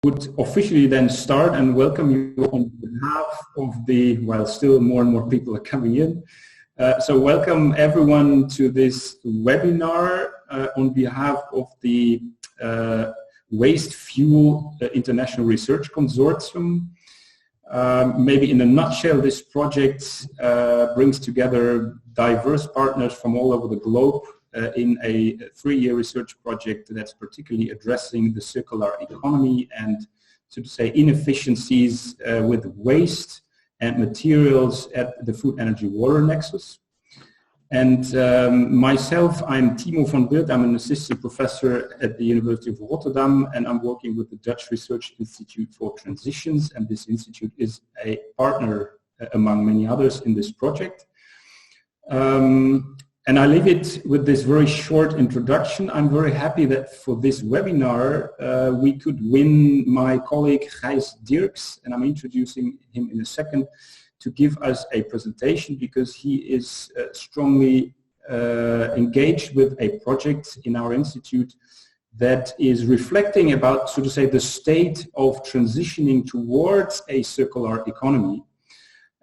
would officially then start and welcome you on behalf of the, while still more and more people are coming in. So welcome everyone to this webinar on behalf of the Waste Fuel International Research Consortium. Maybe in a nutshell, this project brings together diverse partners from all over the globe in a 3-year research project that's particularly addressing the circular economy and, so to say, inefficiencies with waste and materials at the food, energy, water nexus. And myself, I'm Timo van Weert. I'm an assistant professor at the University of Rotterdam, and I'm working with the Dutch Research Institute for Transitions, and this institute is a partner among many others in this project. And I leave it with this very short introduction. I'm very happy that for this webinar we could win my colleague Gijs Dirks, and I'm introducing him in a second, to give us a presentation because he is strongly engaged with a project in our institute that is reflecting about, so to say, the state of transitioning towards a circular economy.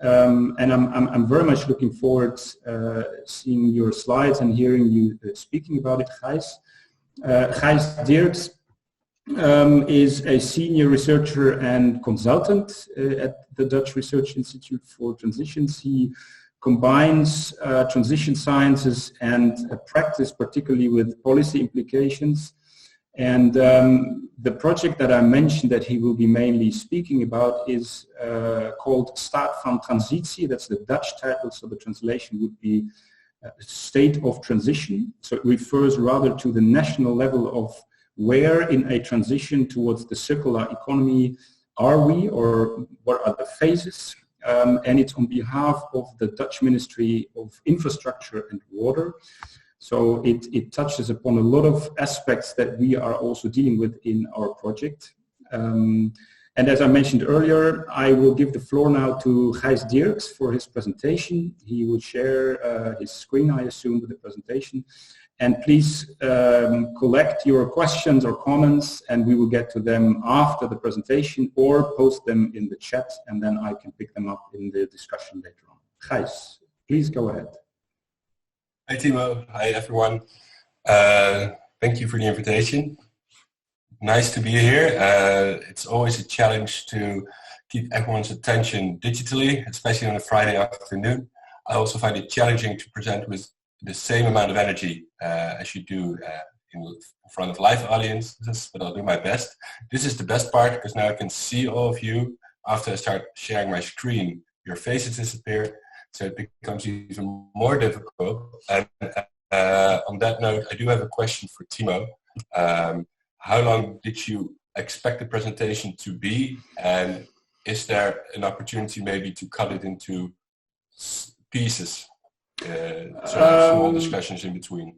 And I'm very much looking forward seeing your slides and hearing you speaking about it, Gijs. Gijs Dirks is a senior researcher and consultant at the Dutch Research Institute for Transitions. He combines transition sciences and practice, particularly with policy implications. And the project that I mentioned that he will be mainly speaking about is called Staat van Transitie. That's the Dutch title, so the translation would be State of Transition. So it refers rather to the national level of where in a transition towards the circular economy are we, or what are the phases. And it's on behalf of the Dutch Ministry of Infrastructure and Water. So it touches upon a lot of aspects that we are also dealing with in our project. And as I mentioned earlier, I will give the floor now to Gijs Dirks for his presentation. He will share his screen, I assume, with the presentation. And please collect your questions or comments, and we will get to them after the presentation or post them in the chat, and then I can pick them up in the discussion later on. Gijs, please go ahead. Hi Timo, hi everyone. Thank you for the invitation. Nice to be here. It's always a challenge to keep everyone's attention digitally, especially on a Friday afternoon. I also find it challenging to present with the same amount of energy as you do in front of live audiences, but I'll do my best. This is the best part because now I can see all of you. After I start sharing my screen, your faces disappear. So it becomes even more difficult. And on that note, I do have a question for Timo. How long did you expect the presentation to be? And is there an opportunity maybe to cut it into pieces? So small discussions in between.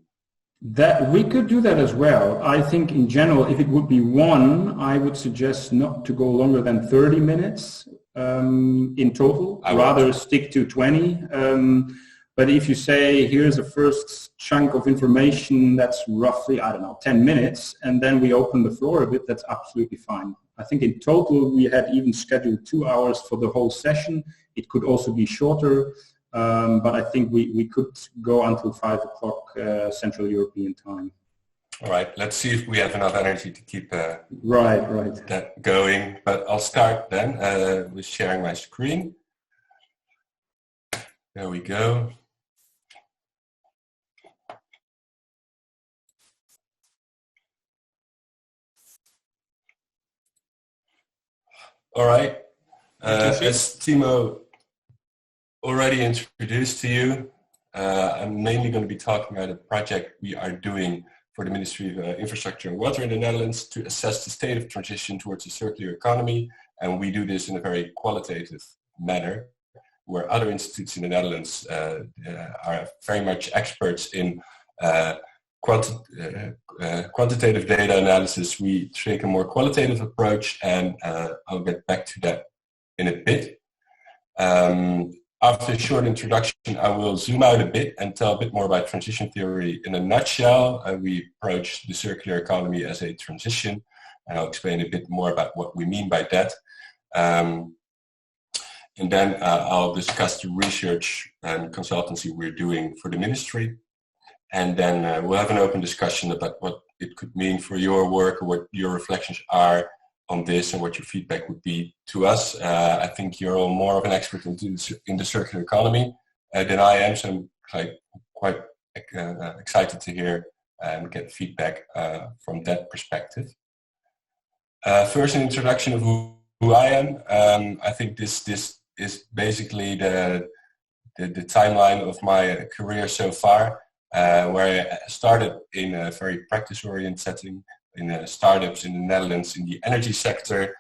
That we could do that as well. I think in general, if it would be one, I would suggest not to go longer than 30 minutes. In total, rather stick to 20. But if you say here's a first chunk of information that's roughly, I don't know, 10 minutes, and then we open the floor a bit, that's absolutely fine. I think in total we had even scheduled 2 hours for the whole session. It could also be shorter, but I think we could go until 5 o'clock Central European time. All right, let's see if we have enough energy to keep that going. But I'll start then with sharing my screen. There we go. All right, as Timo already introduced to you, I'm mainly going to be talking about a project we are doing for the Ministry of Infrastructure and Water in the Netherlands to assess the state of transition towards a circular economy. And we do this in a very qualitative manner, where other institutes in the Netherlands are very much experts in quantitative data analysis. We take a more qualitative approach, and I'll get back to that in a bit. After a short introduction, I will zoom out a bit and tell a bit more about transition theory in a nutshell. We approach the circular economy as a transition, and I'll explain a bit more about what we mean by that. And then I'll discuss the research and consultancy we're doing for the ministry. And then we'll have an open discussion about what it could mean for your work, or what your reflections are on this, and what your feedback would be to us. I think you're all more of an expert in the circular economy than I am, so I'm quite excited to hear and get feedback from that perspective. First, an introduction of who I am. I think this is basically the timeline of my career so far, where I started in a very practice-oriented setting in startups in the Netherlands in the energy sector,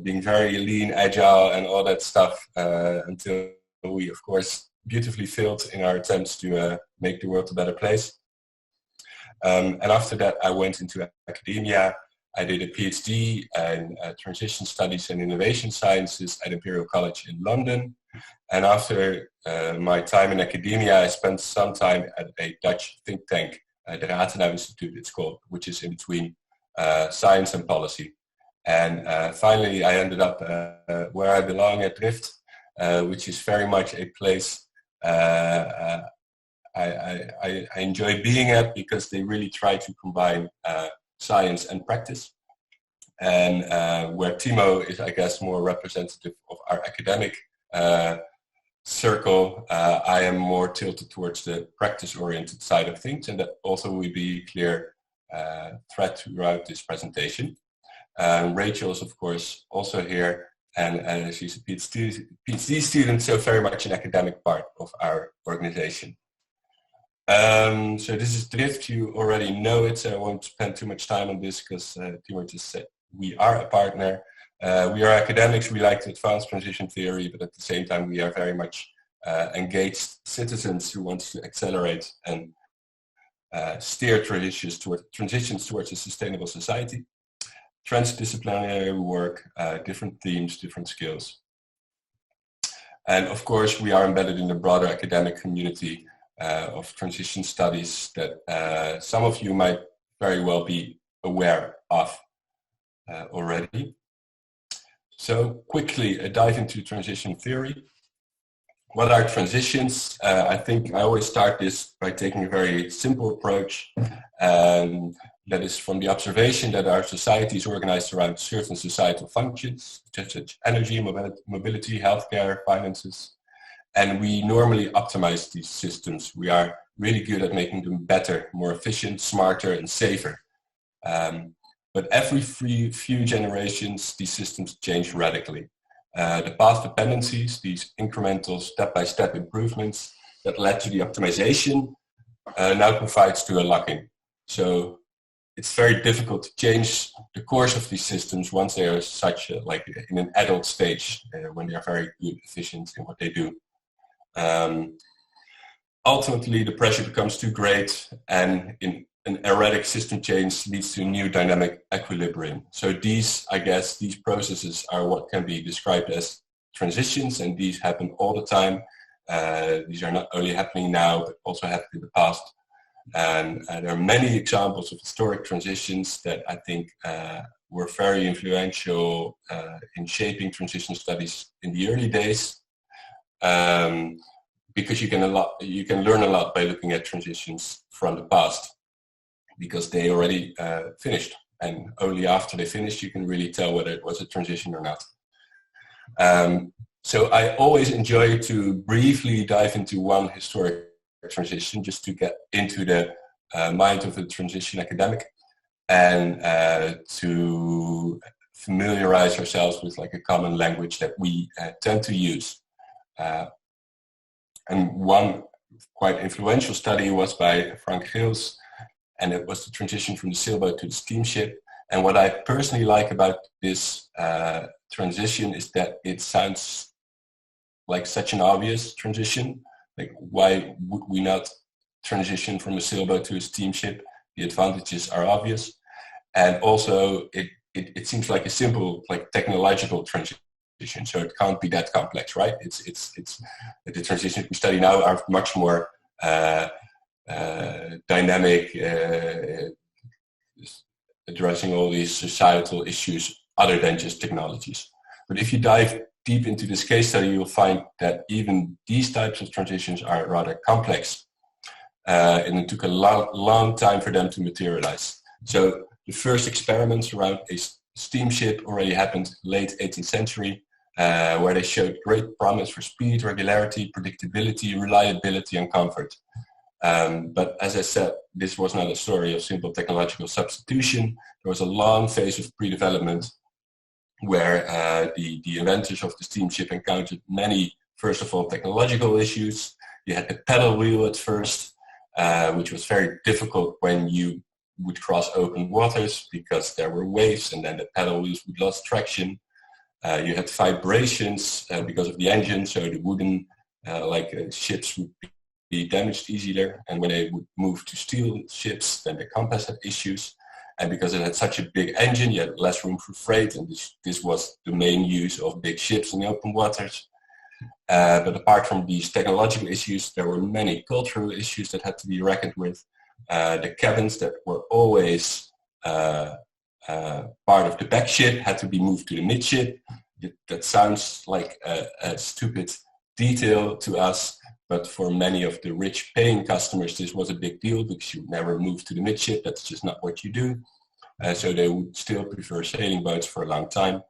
being very lean, agile, and all that stuff, until we, of course, beautifully failed in our attempts to make the world a better place. And after that, I went into academia. I did a PhD in Transition Studies and Innovation Sciences at Imperial College in London. And after my time in academia, I spent some time at a Dutch think tank, the Rathenau Institute it's called, which is in between science and policy. And finally, I ended up where I belong at Drift, which is very much a place I enjoy being at, because they really try to combine science and practice, and where Timo is, I guess, more representative of our academic circle. I am more tilted towards the practice-oriented side of things, and that also will be clear thread throughout this presentation. Rachel is, of course, also here, and she's a PhD student, so very much an academic part of our organization. So this is Drift. You already know it, so I won't spend too much time on this, because Timo just said we are a partner. We are academics. We like to advance transition theory, but at the same time we are very much engaged citizens who want to accelerate and steer transitions towards a sustainable society. Transdisciplinary work, different themes, different skills. And of course we are embedded in the broader academic community of transition studies that some of you might very well be aware of already. So quickly a dive into transition theory. What are transitions? I think I always start this by taking a very simple approach, that is from the observation that our society is organized around certain societal functions, such as energy, mobility, healthcare, finances. And we normally optimize these systems. We are really good at making them better, more efficient, smarter, and safer. But every few generations, these systems change radically. The past dependencies, these incremental step-by-step improvements that led to the optimization, now provides to a lock-in. So it's very difficult to change the course of these systems once they are such like in an adult stage, when they are very good, efficient in what they do. Ultimately, the pressure becomes too great, and in an erratic system change leads to a new dynamic equilibrium. So these, I guess, these processes are what can be described as transitions, and these happen all the time. These are not only happening now, but also happened in the past. And there are many examples of historic transitions that I think were very influential in shaping transition studies in the early days. Because you can learn a lot by looking at transitions from the past, because they already finished, and only after they finished you can really tell whether it was a transition or not. So I always enjoy to briefly dive into one historic transition, just to get into the mind of a transition academic, and to familiarize ourselves with like a common language that we tend to use. And one quite influential study was by Frank Geels, and it was the transition from the sailboat to the steamship. And what I personally like about this transition is that it sounds like such an obvious transition. Like, why would we not transition from a sailboat to a steamship? The advantages are obvious. And also it seems like a simple, like, technological transition. So it can't be that complex, right? It's the transitions we study now are much more dynamic, addressing all these societal issues other than just technologies. But if you dive deep into this case study, you'll find that even these types of transitions are rather complex. And it took a long time for them to materialize. So the first experiments around a steamship already happened late 18th century, where they showed great promise for speed, regularity, predictability, reliability, and comfort. But as I said, this was not a story of simple technological substitution. There was a long phase of pre-development where the inventors of the steamship encountered many, first of all, technological issues. You had the paddle wheel at first, which was very difficult when you would cross open waters because there were waves and then the paddle wheels would lose traction. You had vibrations because of the engine, so the wooden ships would be damaged easier, and when they would move to steel ships, then the compass had issues. And because it had such a big engine, you had less room for freight, and this was the main use of big ships in the open waters. But apart from these technological issues, there were many cultural issues that had to be reckoned with. The cabins that were always part of the back ship had to be moved to the midship. That sounds like a stupid detail to us, but for many of the rich paying customers, this was a big deal because you never move to the midship. That's just not what you do. So they would still prefer sailing boats for a long time.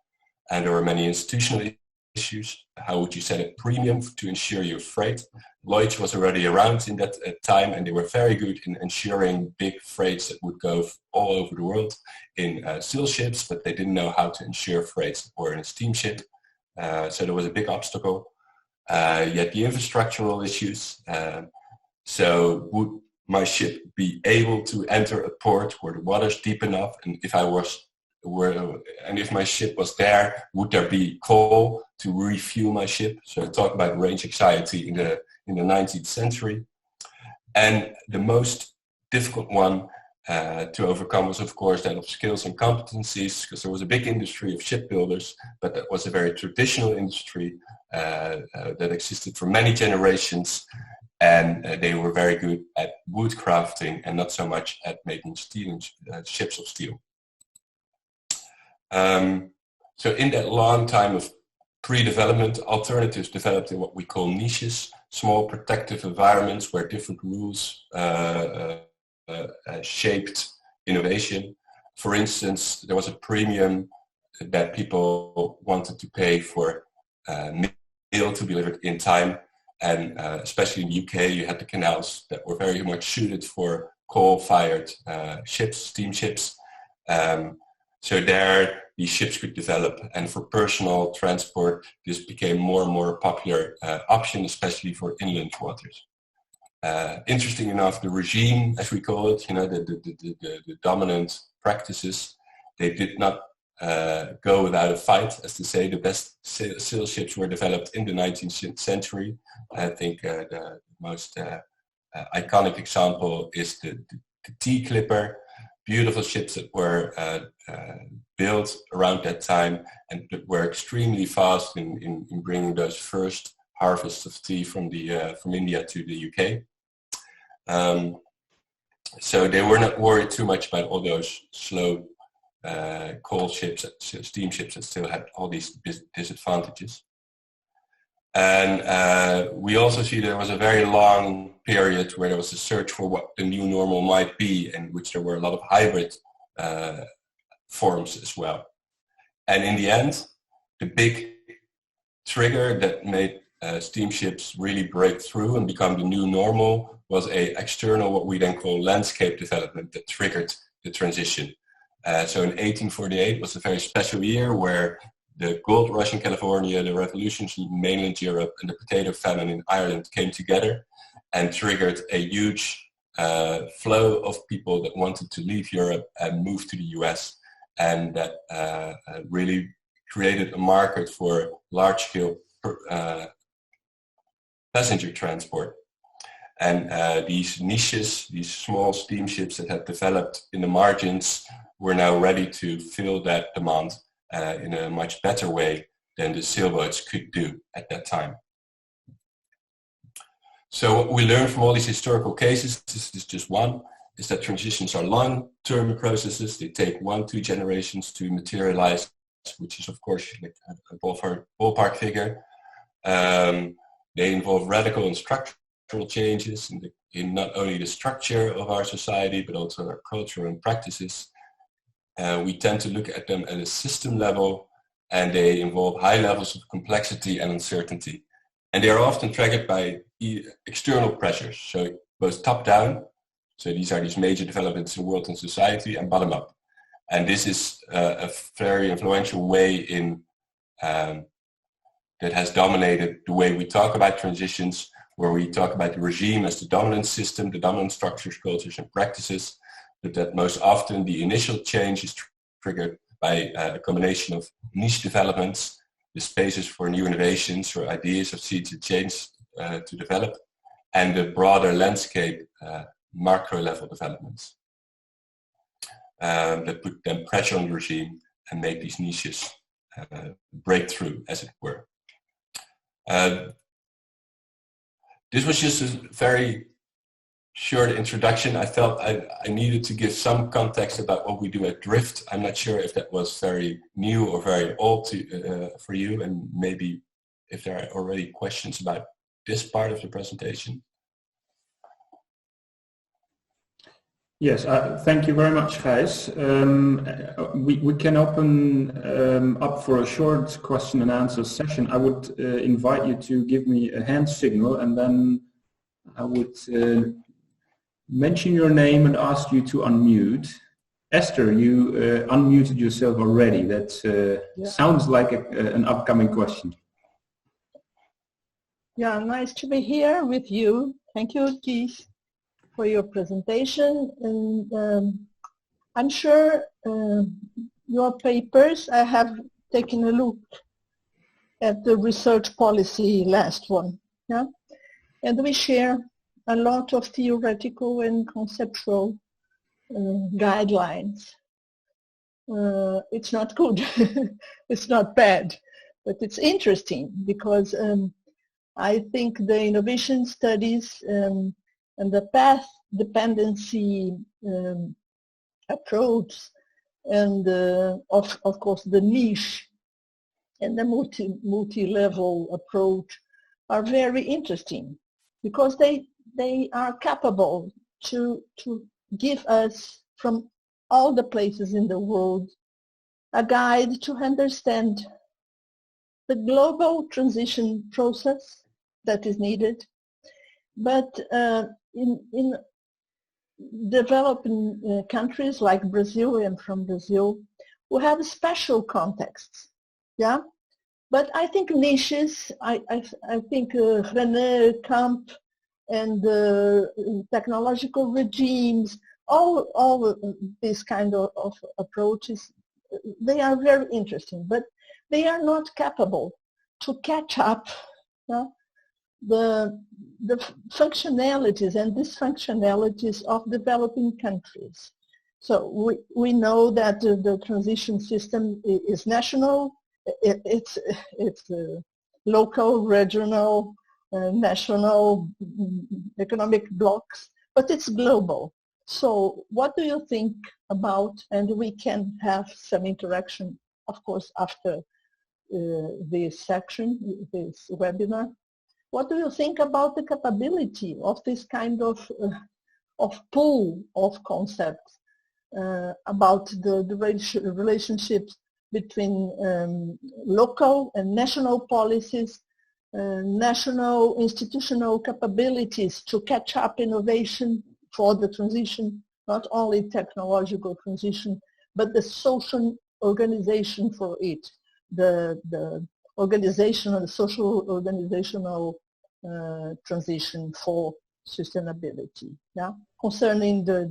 And there were many institutional issues. How would you set a premium to ensure your freight? Lloyd's was already around in that time, and they were very good in ensuring big freights that would go all over the world in sail ships, but they didn't know how to ensure freights or in a steamship. So there was a big obstacle. Yet the infrastructural issues. So would my ship be able to enter a port where the water's deep enough? And if my ship was there, would there be coal to refuel my ship? So talk about range anxiety in the 19th century. And the most difficult one to overcome was, of course, that of skills and competencies, because there was a big industry of shipbuilders, but that was a very traditional industry that existed for many generations, and they were very good at wood crafting and not so much at making ships of steel. So in that long time of pre-development, alternatives developed in what we call niches, small protective environments where different rules shaped innovation. For instance, there was a premium that people wanted to pay for mail to be delivered in time, and especially in the UK, you had the canals that were very much suited for coal-fired ships, steamships. So there, these ships could develop, and for personal transport, this became more and more popular option, especially for inland waters. Interesting enough, the regime, as we call it, the dominant practices, they did not go without a fight. As to say, the best sail ships were developed in the 19th century. I think the most iconic example is the T-Clipper. Beautiful ships that were built around that time and that were extremely fast in bringing those first harvests of tea from India to the UK. So they were not worried too much about all those slow coal ships, steamships that still had all these disadvantages. And we also see there was a very long period where there was a search for what the new normal might be, in which there were a lot of hybrid forms as well. And in the end, the big trigger that made steamships really break through and become the new normal was a external, what we then call landscape development, that triggered the transition. So in 1848 was a very special year where the gold rush in California, the revolutions in mainland Europe, and the potato famine in Ireland came together and triggered a huge flow of people that wanted to leave Europe and move to the US. And that really created a market for large-scale passenger transport. And these niches, these small steamships that had developed in the margins, were now ready to fill that demand in a much better way than the sailboats could do at that time. So what we learned from all these historical cases, this is just one, is that transitions are long-term processes. They take 1-2 generations to materialize, which is of course like a ballpark figure. They involve radical and structural changes in not only the structure of our society, but also our culture and practices. We tend to look at them at a system level, and they involve high levels of complexity and uncertainty. And they are often triggered by external pressures, so both top-down, so these are these major developments in world and society, and bottom-up. And this is a very influential way in that has dominated the way we talk about transitions, where we talk about the regime as the dominant system, the dominant structures, cultures, and practices, but that most often the initial change is triggered by a combination of niche developments, the spaces for new innovations or ideas of seeds of change to develop, and the broader landscape macro level developments that put then pressure on the regime and make these niches break through, as it were. This was just a very short introduction. I felt I needed to give some context about what we do at Drift. I'm not sure if that was very new or very old for you, and maybe if there are already questions about this part of the presentation. Yes, thank you very much, Gijs. We can open up for a short question and answer session. I would invite you to give me a hand signal, and then I would mention your name and ask you to unmute. Esther, you unmuted yourself already. That sounds like an upcoming question. Yeah, nice to be here with you. Thank you, Keith, for your presentation. And I'm sure your papers, I have taken a look at the research policy last one. Yeah? And we share a lot of theoretical and conceptual guidelines. It's not good, it's not bad, but it's interesting because I think the innovation studies and the path dependency approach and of course the niche and the multi-level approach are very interesting because they are capable to give us from all the places in the world a guide to understand the global transition process that is needed, but in developing countries like Brazil, and from Brazil, we have special contexts, yeah. But I think niches, I think René Camp and technological regimes, all these kind of approaches, they are very interesting, but they are not capable to catch up the functionalities and dysfunctionalities of developing countries. So we know that the transition system is national, it's local, regional, national economic blocks, but it's global. So what do you think about, and we can have some interaction, of course, after this section, this webinar. What do you think about the capability of this kind of pool of concepts about the relationships between local and national policies, national institutional capabilities to catch up innovation for the transition, not only technological transition, but the social organization for it, the organizational, social organizational transition for sustainability, yeah, concerning the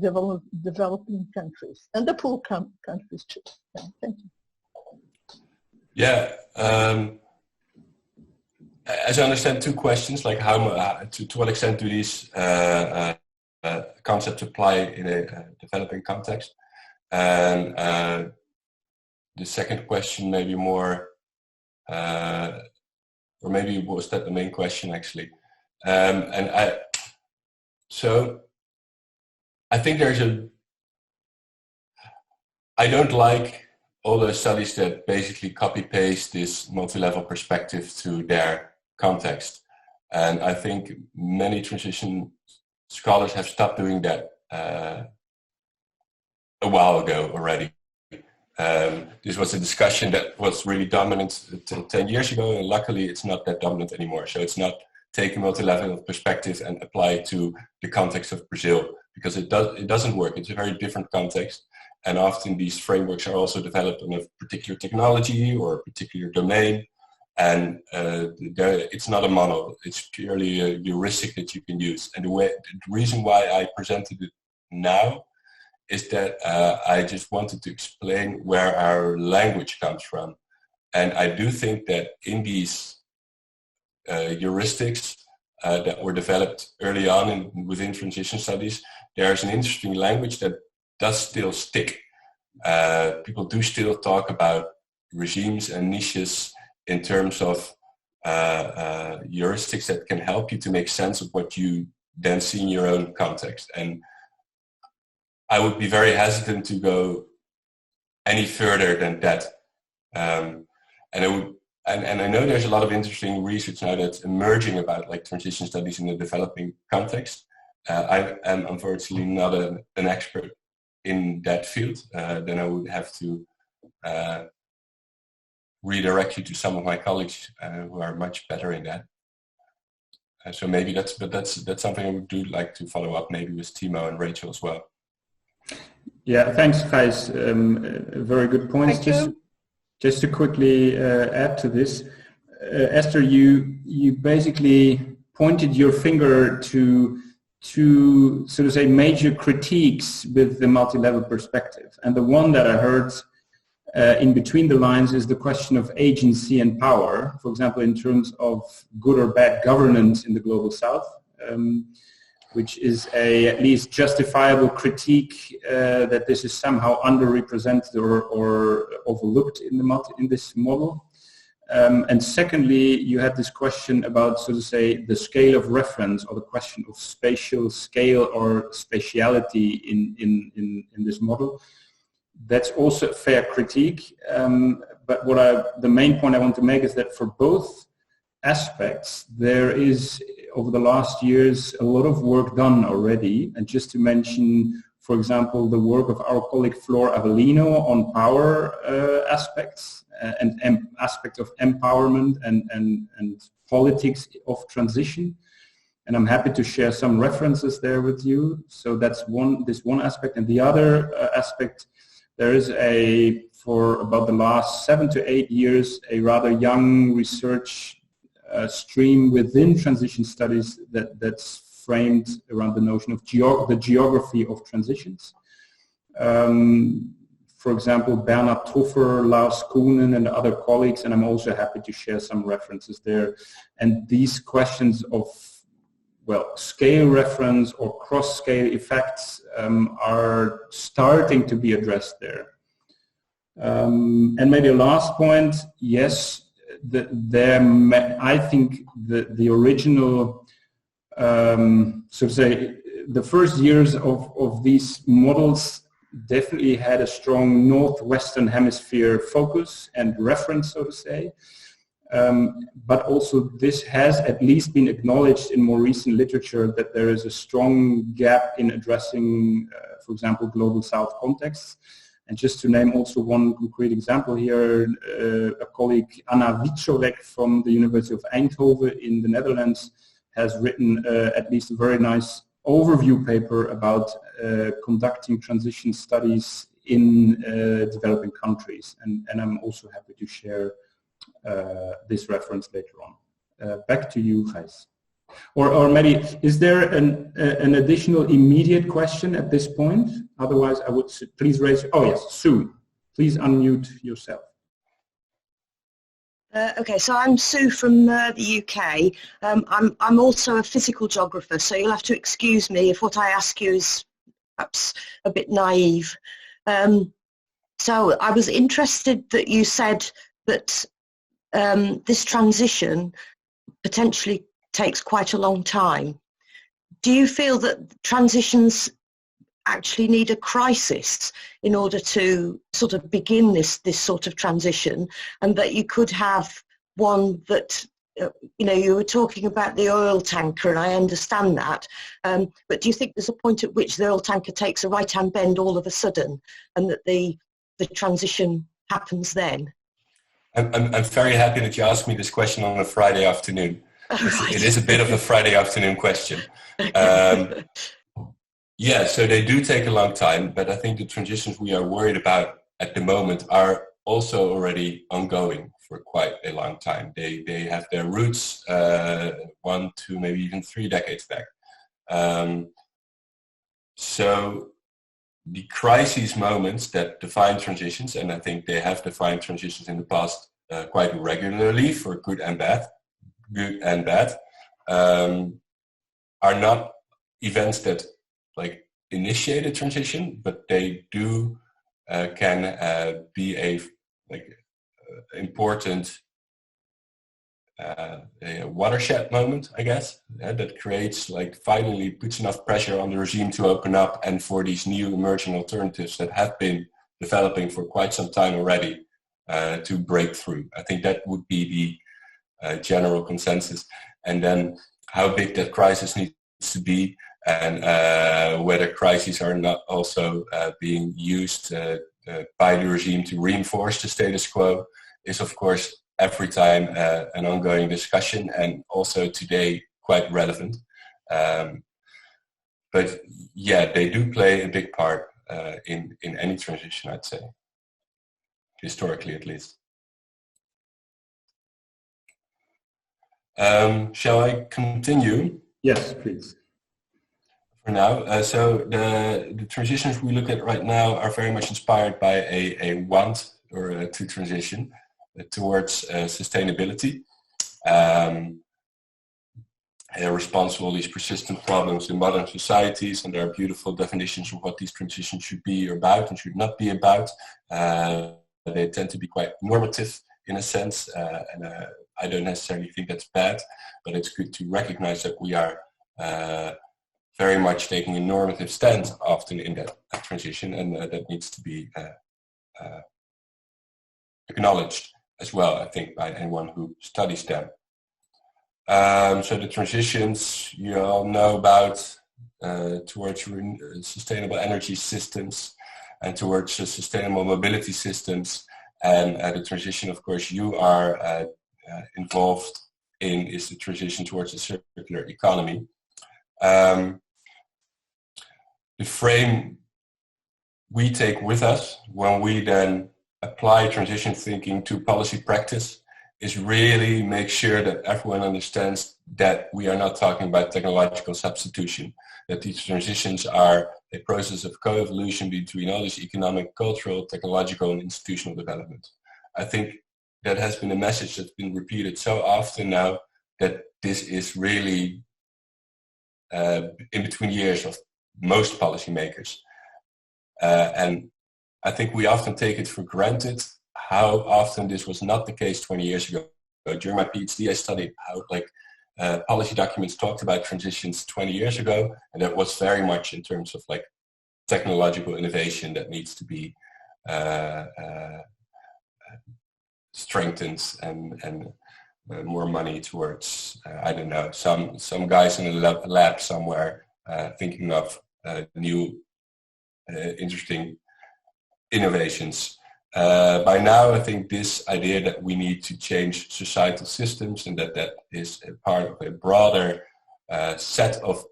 developing countries and the poor countries too. Yeah, thank you. Yeah, as I understand, two questions, like how to what extent do these concepts apply in a developing context, and the second question maybe more, or maybe was that the main question actually, so I think I don't like all those studies that basically copy-paste this multi-level perspective to their context. And I think many transition scholars have stopped doing that a while ago already. This was a discussion that was really dominant 10 years ago, and luckily it's not that dominant anymore. So it's not take a multi-level perspective and apply it to the context of Brazil, because it doesn't work. It's a very different context. And often these frameworks are also developed on a particular technology or a particular domain. And it's not a model. It's purely a heuristic that you can use. And the reason why I presented it now is that I just wanted to explain where our language comes from. And I do think that in these heuristics that were developed early on within transition studies, there's an interesting language that does still stick. People do still talk about regimes and niches in terms of heuristics that can help you to make sense of what you then see in your own context. And I would be very hesitant to go any further than that. And I know there's a lot of interesting research now that's emerging about like transition studies in the developing context. I am unfortunately not an expert in that field. Then I would have to redirect you to some of my colleagues who are much better in that. So maybe that's something I would do like to follow up maybe with Timo and Rachel as well. Yeah, thanks, Gijs. Very good points. Just to quickly add to this, Esther, you basically pointed your finger to sort of say major critiques with the multi-level perspective, and the one that I heard in between the lines is the question of agency and power. For example, in terms of good or bad governance in the Global South. Which is a at least justifiable critique that this is somehow underrepresented or overlooked in this model. And secondly, you had this question about, so to say, the scale of reference, or the question of spatial scale or spatiality in this model. That's also a fair critique. But the main point I want to make is that for both aspects, there is, over the last years, a lot of work done already. And just to mention, for example, the work of our colleague Flor Avellino on power aspects and aspects of empowerment and politics of transition. And I'm happy to share some references there with you. So that's this one aspect. And the other aspect, there is for about the last 7 to 8 years, a rather young research stream within transition studies that's framed around the notion of the geography of transitions. For example, Bernhard Truffer, Lars Kuhnen and other colleagues, and I'm also happy to share some references there. And these questions of, well, scale reference or cross-scale effects are starting to be addressed there. And maybe a last point, yes, I think the original, so to say, the first years of these models definitely had a strong northwestern hemisphere focus and reference, so to say. But also this has at least been acknowledged in more recent literature that there is a strong gap in addressing, for example, Global South contexts. And just to name also one concrete example here, a colleague, Anna Wieczorek from the University of Eindhoven in the Netherlands has written at least a very nice overview paper about conducting transition studies in developing countries. And I'm also happy to share this reference later on. Back to you, Gijs. Or maybe, is there an additional immediate question at this point? Otherwise, I would please raise, oh yes, Sue, please unmute yourself. Okay, so I'm Sue from the UK. I'm also a physical geographer, so you'll have to excuse me if what I ask you is perhaps a bit naive. So I was interested that you said that this transition potentially takes quite a long time. Do you feel that transitions actually need a crisis in order to sort of begin this sort of transition, and that you could have one that, you were talking about the oil tanker, and I understand that, but do you think there's a point at which the oil tanker takes a right-hand bend all of a sudden, and that the transition happens then? I'm very happy that you asked me this question on a Friday afternoon. Right. It is a bit of a Friday afternoon question. Yeah, so they do take a long time, but I think the transitions we are worried about at the moment are also already ongoing for quite a long time. They have their roots 1, 2, maybe even 3 decades back. So the crisis moments that define transitions, and I think they have defined transitions in the past quite regularly for good and bad, are not events that like initiate a transition, but they do can be a important a watershed moment, I guess, that creates, finally puts enough pressure on the regime to open up, and for these new emerging alternatives that have been developing for quite some time already to break through. I think that would be the general consensus. And then how big that crisis needs to be, and whether crises are not also being used by the regime to reinforce the status quo is, of course, every time an ongoing discussion, and also today quite relevant. But yeah, they do play a big part in any transition, I'd say, historically at least. Shall I continue? Yes, please. For now, so the transitions we look at right now are very much inspired by a want or to transition towards sustainability, responsible these persistent problems in modern societies, and there are beautiful definitions of what these transitions should be about and should not be about. They tend to be quite normative in a sense, and I don't necessarily think that's bad, but it's good to recognize that we are very much taking a normative stance often in that transition, and that needs to be acknowledged as well, I think, by anyone who studies them. So the transitions you all know about towards sustainable energy systems and towards sustainable mobility systems, and the transition, of course, you are involved in is the transition towards a circular economy. The frame we take with us when we then apply transition thinking to policy practice is really make sure that everyone understands that we are not talking about technological substitution, that these transitions are a process of co-evolution between all these economic, cultural, technological, and institutional development. I think that has been a message that's been repeated so often now that this is really in between years of most policymakers. And I think we often take it for granted how often this was not the case 20 years ago. During my PhD, I studied how policy documents talked about transitions 20 years ago, and that was very much in terms of technological innovation that needs to be strengthened, and more money towards I don't know, some guys in a lab somewhere thinking of new interesting innovations. By now, I think this idea that we need to change societal systems, and that is a part of a broader set of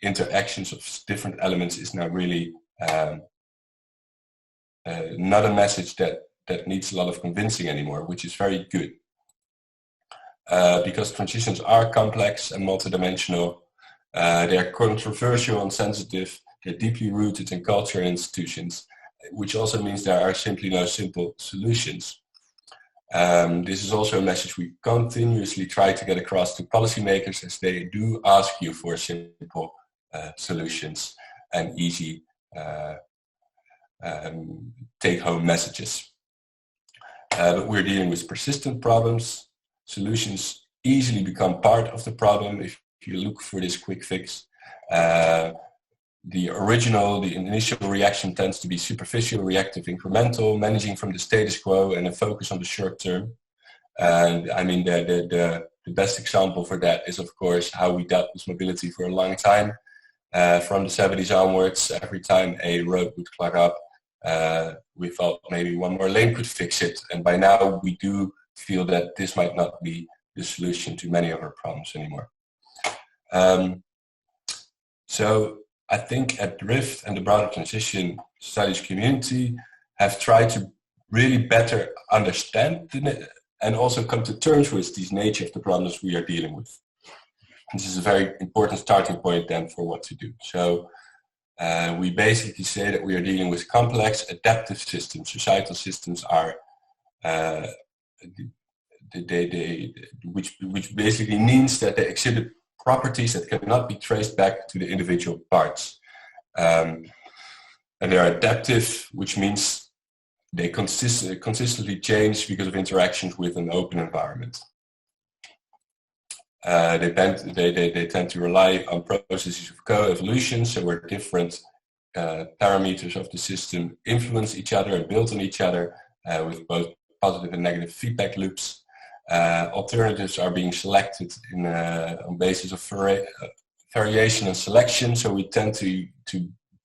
interactions of different elements, is now really not a message that needs a lot of convincing anymore, which is very good. Because transitions are complex and multidimensional. They are controversial and sensitive. They're deeply rooted in culture and institutions, which also means there are simply no simple solutions. This is also a message we continuously try to get across to policymakers, as they do ask you for simple solutions and easy take-home messages. But we're dealing with persistent problems. Solutions easily become part of the problem if you look for this quick fix. the initial reaction tends to be superficial, reactive, incremental, managing from the status quo and a focus on the short term. And I mean, the best example for that is, of course, how we dealt with mobility for a long time. From the 70s onwards, every time a road would clog up, we thought maybe one more lane could fix it. And by now we do feel that this might not be the solution to many of our problems anymore. So I think at Drift and the broader transition studies community have tried to really better understand and also come to terms with these nature of the problems we are dealing with. This is a very important starting point then for what to do. So we basically say that we are dealing with complex adaptive systems. Societal systems are which basically means that they exhibit properties that cannot be traced back to the individual parts. And they are adaptive, which means they consistently change because of interactions with an open environment. They tend to rely on processes of co-evolution, so where different parameters of the system influence each other and build on each other with both positive and negative feedback loops. Alternatives are being selected on basis of variation and selection, so we tend to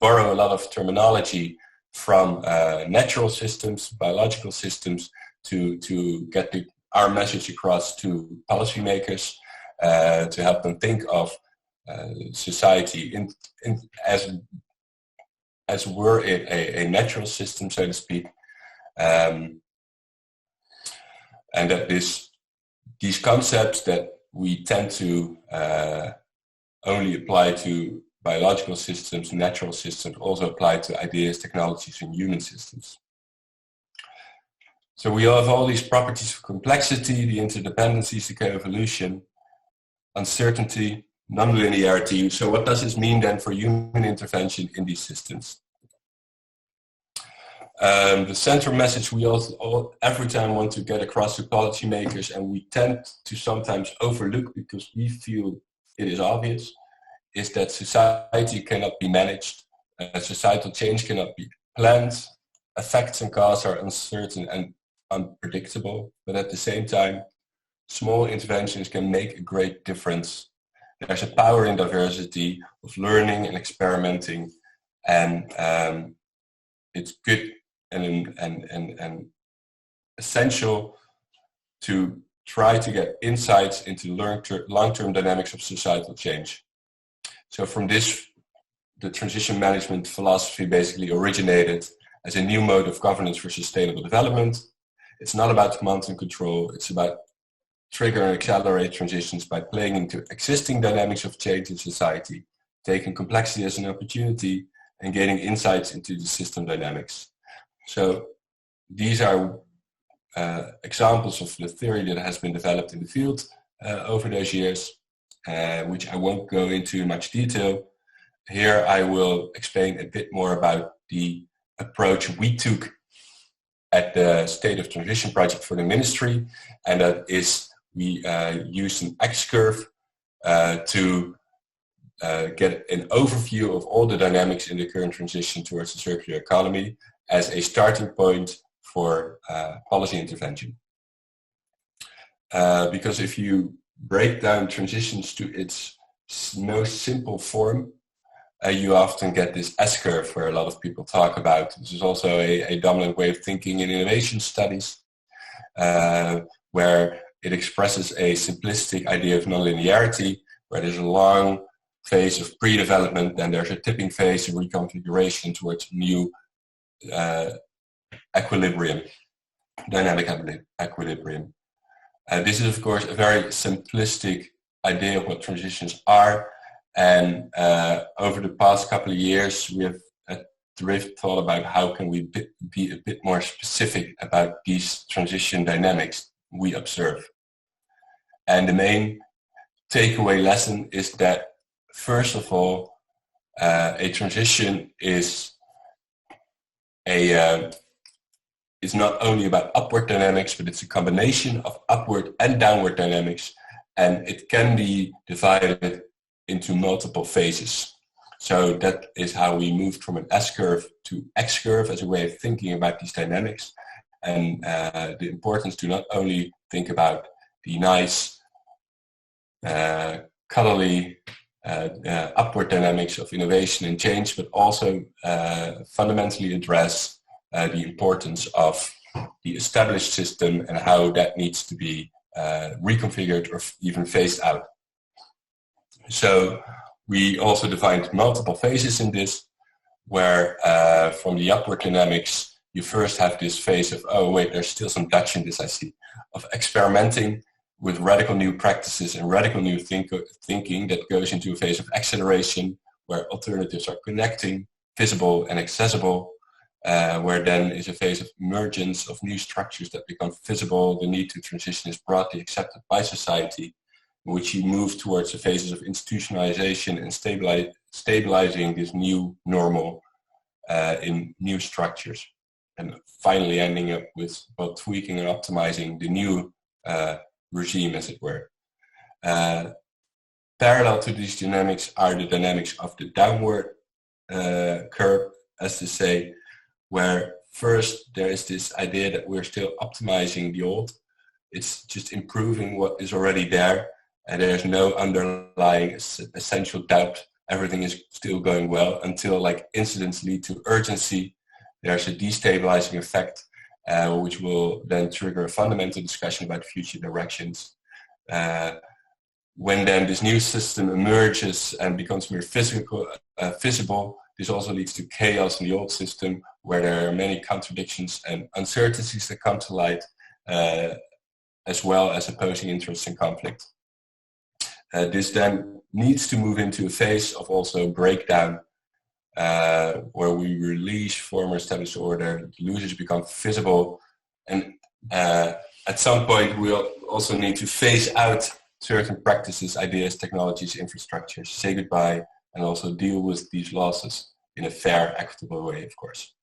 borrow a lot of terminology from natural systems, biological systems, to get our message across to policymakers, to help them think of society as were it a natural system, so to speak, and that these concepts that we tend to only apply to biological systems, natural systems, also apply to ideas, technologies, and human systems. So we have all these properties of complexity, the interdependencies, the co-evolution, uncertainty, non-linearity. So what does this mean then for human intervention in these systems? The central message we also every time want to get across to policymakers, and we tend to sometimes overlook because we feel it is obvious, is that society cannot be managed, societal change cannot be planned, effects and causes are uncertain and unpredictable, but at the same time, small interventions can make a great difference. There's a power in diversity of learning and experimenting, and it's good and essential to try to get insights into long-term dynamics of societal change. So from this, the transition management philosophy basically originated as a new mode of governance for sustainable development. It's not about command and control, it's about trigger and accelerate transitions by playing into existing dynamics of change in society, taking complexity as an opportunity, and gaining insights into the system dynamics. So these are examples of the theory that has been developed in the field over those years, which I won't go into in much detail. Here I will explain a bit more about the approach we took at the State of Transition project for the ministry, and that is we used an X-curve to get an overview of all the dynamics in the current transition towards the circular economy as a starting point for policy intervention. Because if you break down transitions to its most simple form, you often get this S-curve where a lot of people talk about. This is also a dominant way of thinking in innovation studies, where it expresses a simplistic idea of nonlinearity, where there's a long phase of pre-development, then there's a tipping phase of reconfiguration towards new equilibrium, dynamic equilibrium. This is, of course, a very simplistic idea of what transitions are. And over the past couple of years, we have at Drift thought about how can we be a bit more specific about these transition dynamics we observe. And the main takeaway lesson is that, first of all, a transition is not only about upward dynamics, but it's a combination of upward and downward dynamics, and it can be divided into multiple phases. So that is how we moved from an S-curve to X-curve as a way of thinking about these dynamics, and the importance to not only think about the nice, cuddly upward dynamics of innovation and change, but also fundamentally address the importance of the established system and how that needs to be reconfigured or even phased out. So we also defined multiple phases in this, where from the upward dynamics, you first have this phase of, oh wait, there's still some Dutch in this, I see, of experimenting with radical new practices and radical new thinking that goes into a phase of acceleration, where alternatives are connecting, visible and accessible, where then is a phase of emergence of new structures that become visible. The need to transition is broadly accepted by society, in which you move towards the phases of institutionalization and stabilizing this new normal in new structures. And finally ending up with both tweaking and optimizing the new regime, as it were. Parallel to these dynamics are the dynamics of the downward curve, as to say, where first there is this idea that we're still optimizing the old. It's just improving what is already there, and there's no underlying essential doubt. Everything is still going well until like incidents lead to urgency. There's a destabilizing effect, which will then trigger a fundamental discussion about future directions. When then this new system emerges and becomes more visible, this also leads to chaos in the old system, where there are many contradictions and uncertainties that come to light, as well as opposing interests and conflict. This then needs to move into a phase of also breakdown, where we release former established order, losers become visible, and at some point we'll also need to phase out certain practices, ideas, technologies, infrastructures, say goodbye, and also deal with these losses in a fair, equitable way, of course.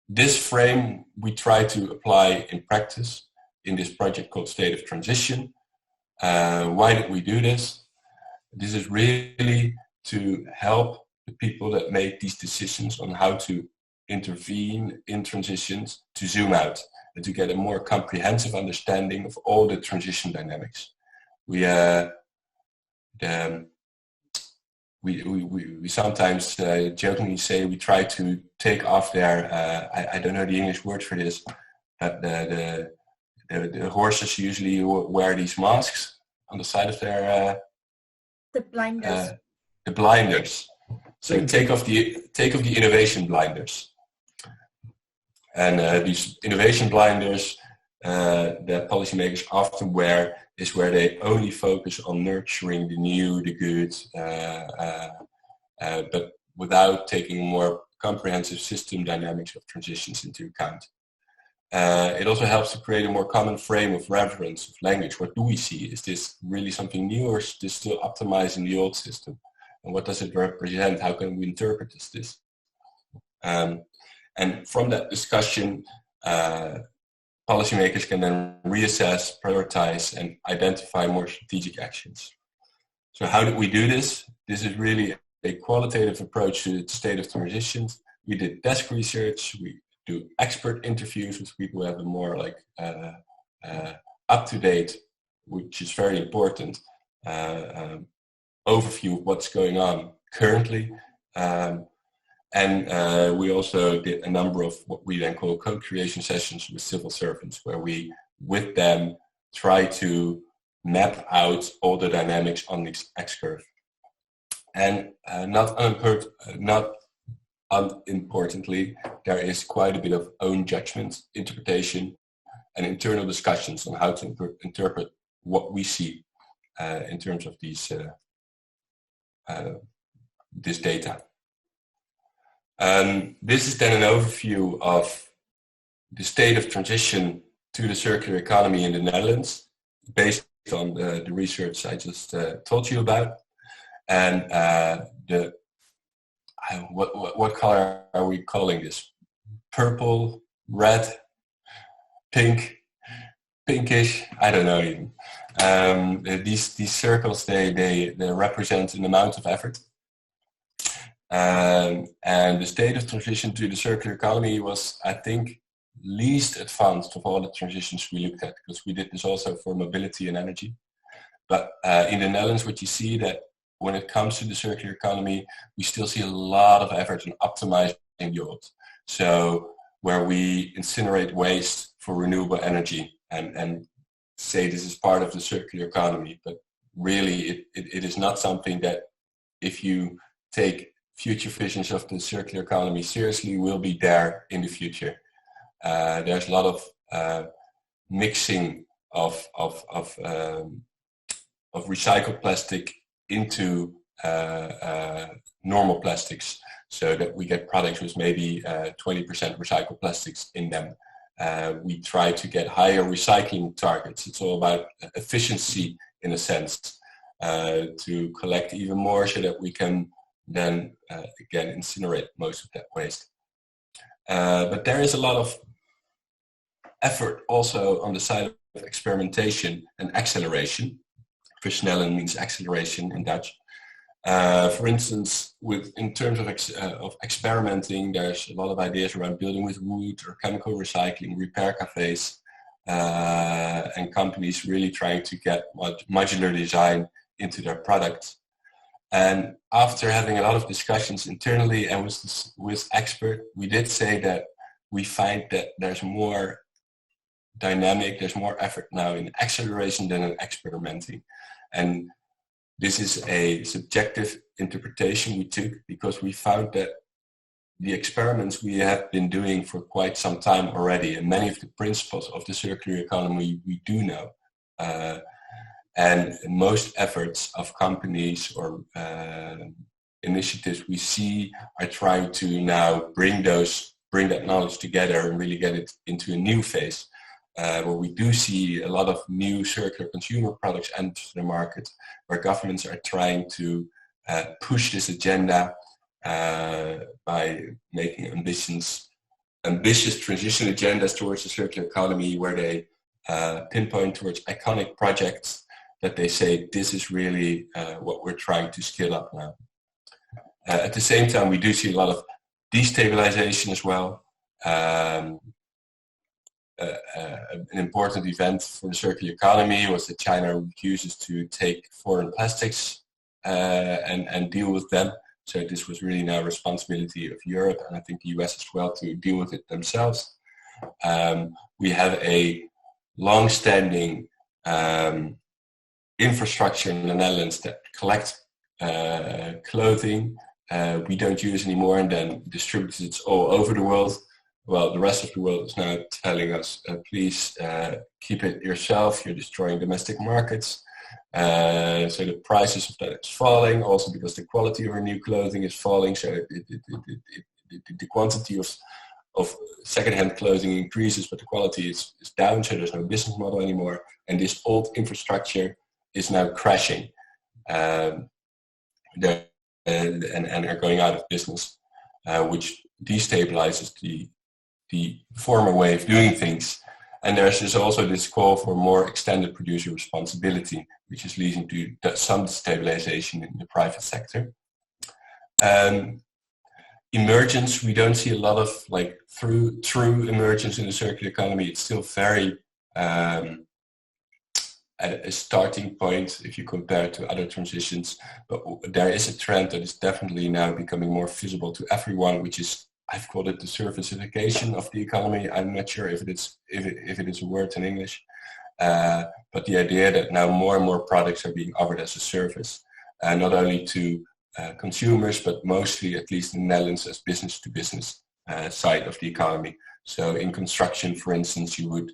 This frame we try to apply in practice in this project called State of Transition. Why did we do this? This is really to help the people that make these decisions on how to intervene in transitions to zoom out and to get a more comprehensive understanding of all the transition dynamics. We sometimes jokingly say we try to take off their, I don't know the English word for this, but the horses usually wear these masks on the side of their... the blinders. The blinders. So take off the innovation blinders. And these innovation blinders that policymakers often wear is where they only focus on nurturing the new, the good, but without taking more comprehensive system dynamics of transitions into account. It also helps to create a more common frame of reference of language. What do we see? Is this really something new, or is this still optimizing the old system? And what does it represent? How can we interpret this? And from that discussion, policymakers can then reassess, prioritize, and identify more strategic actions. So how did we do this? This is really a qualitative approach to the state of transitions. We did desk research. We do expert interviews with people who have a more like up-to-date, which is very important, overview of what's going on currently. And we also did a number of what we then call co-creation sessions with civil servants, where we, with them, try to map out all the dynamics on this X-curve. And not unimportantly, there is quite a bit of own judgment, interpretation, and internal discussions on how to interpret what we see in terms of these this data. This is then an overview of the state of transition to the circular economy in the Netherlands, based on the research I just told you about. And what color are we calling this? Purple, red, pink, pinkish, I don't know even. These circles, they represent an amount of effort. And the state of transition to the circular economy was, I think, least advanced of all the transitions we looked at, because we did this also for mobility and energy. But in the Netherlands, what you see that when it comes to the circular economy, we still see a lot of effort in optimizing yield. So where we incinerate waste for renewable energy and say this is part of the circular economy, but really it is not something that, if you take future visions of the circular economy seriously, will be there in the future. There's a lot of mixing of recycled plastic into normal plastics, so that we get products with maybe 20% recycled plastics in them. We try to get higher recycling targets. It's all about efficiency in a sense, to collect even more so that we can then again incinerate most of that waste. But there is a lot of effort also on the side of experimentation and acceleration. Versnellen means acceleration in Dutch. For instance, in terms of experimenting, there's a lot of ideas around building with wood or chemical recycling, repair cafes, and companies really trying to get modular design into their products. And after having a lot of discussions internally and with experts, we did say that we find that there's more dynamic, there's more effort now in acceleration than in experimenting. And this is a subjective interpretation we took, because we found that the experiments we have been doing for quite some time already, and many of the principles of the circular economy we do know. And most efforts of companies or initiatives we see are trying to now bring that knowledge together and really get it into a new phase. Where we do see a lot of new circular consumer products enter the market, where governments are trying to push this agenda by making ambitious transition agendas towards the circular economy, where they pinpoint towards iconic projects that they say this is really what we're trying to scale up now. At the same time, we do see a lot of destabilization as well. An important event for the circular economy was that China refuses to take foreign plastics and deal with them. So this was really now a responsibility of Europe, and I think the US as well, to deal with it themselves. We have a long-standing infrastructure in the Netherlands that collects clothing we don't use anymore and then distributes it all over the world. Well, the rest of the world is now telling us, please keep it yourself, you're destroying domestic markets. So the prices of that is falling, also because the quality of our new clothing is falling, so the quantity of second-hand clothing increases, but the quality is down, so there's no business model anymore, and this old infrastructure is now crashing and are going out of business, which destabilizes the former way of doing things. And there's also this call for more extended producer responsibility, which is leading to some destabilization in the private sector. Emergence, we don't see a lot of true emergence in the circular economy. It's still very at a starting point if you compare to other transitions, but there is a trend that is definitely now becoming more visible to everyone, which is, I've called it the servicification of the economy. I'm not sure if it is a word in English, but the idea that now more and more products are being offered as a service, not only to consumers, but mostly, at least in the Netherlands, as business-to-business side of the economy. So in construction, for instance, you would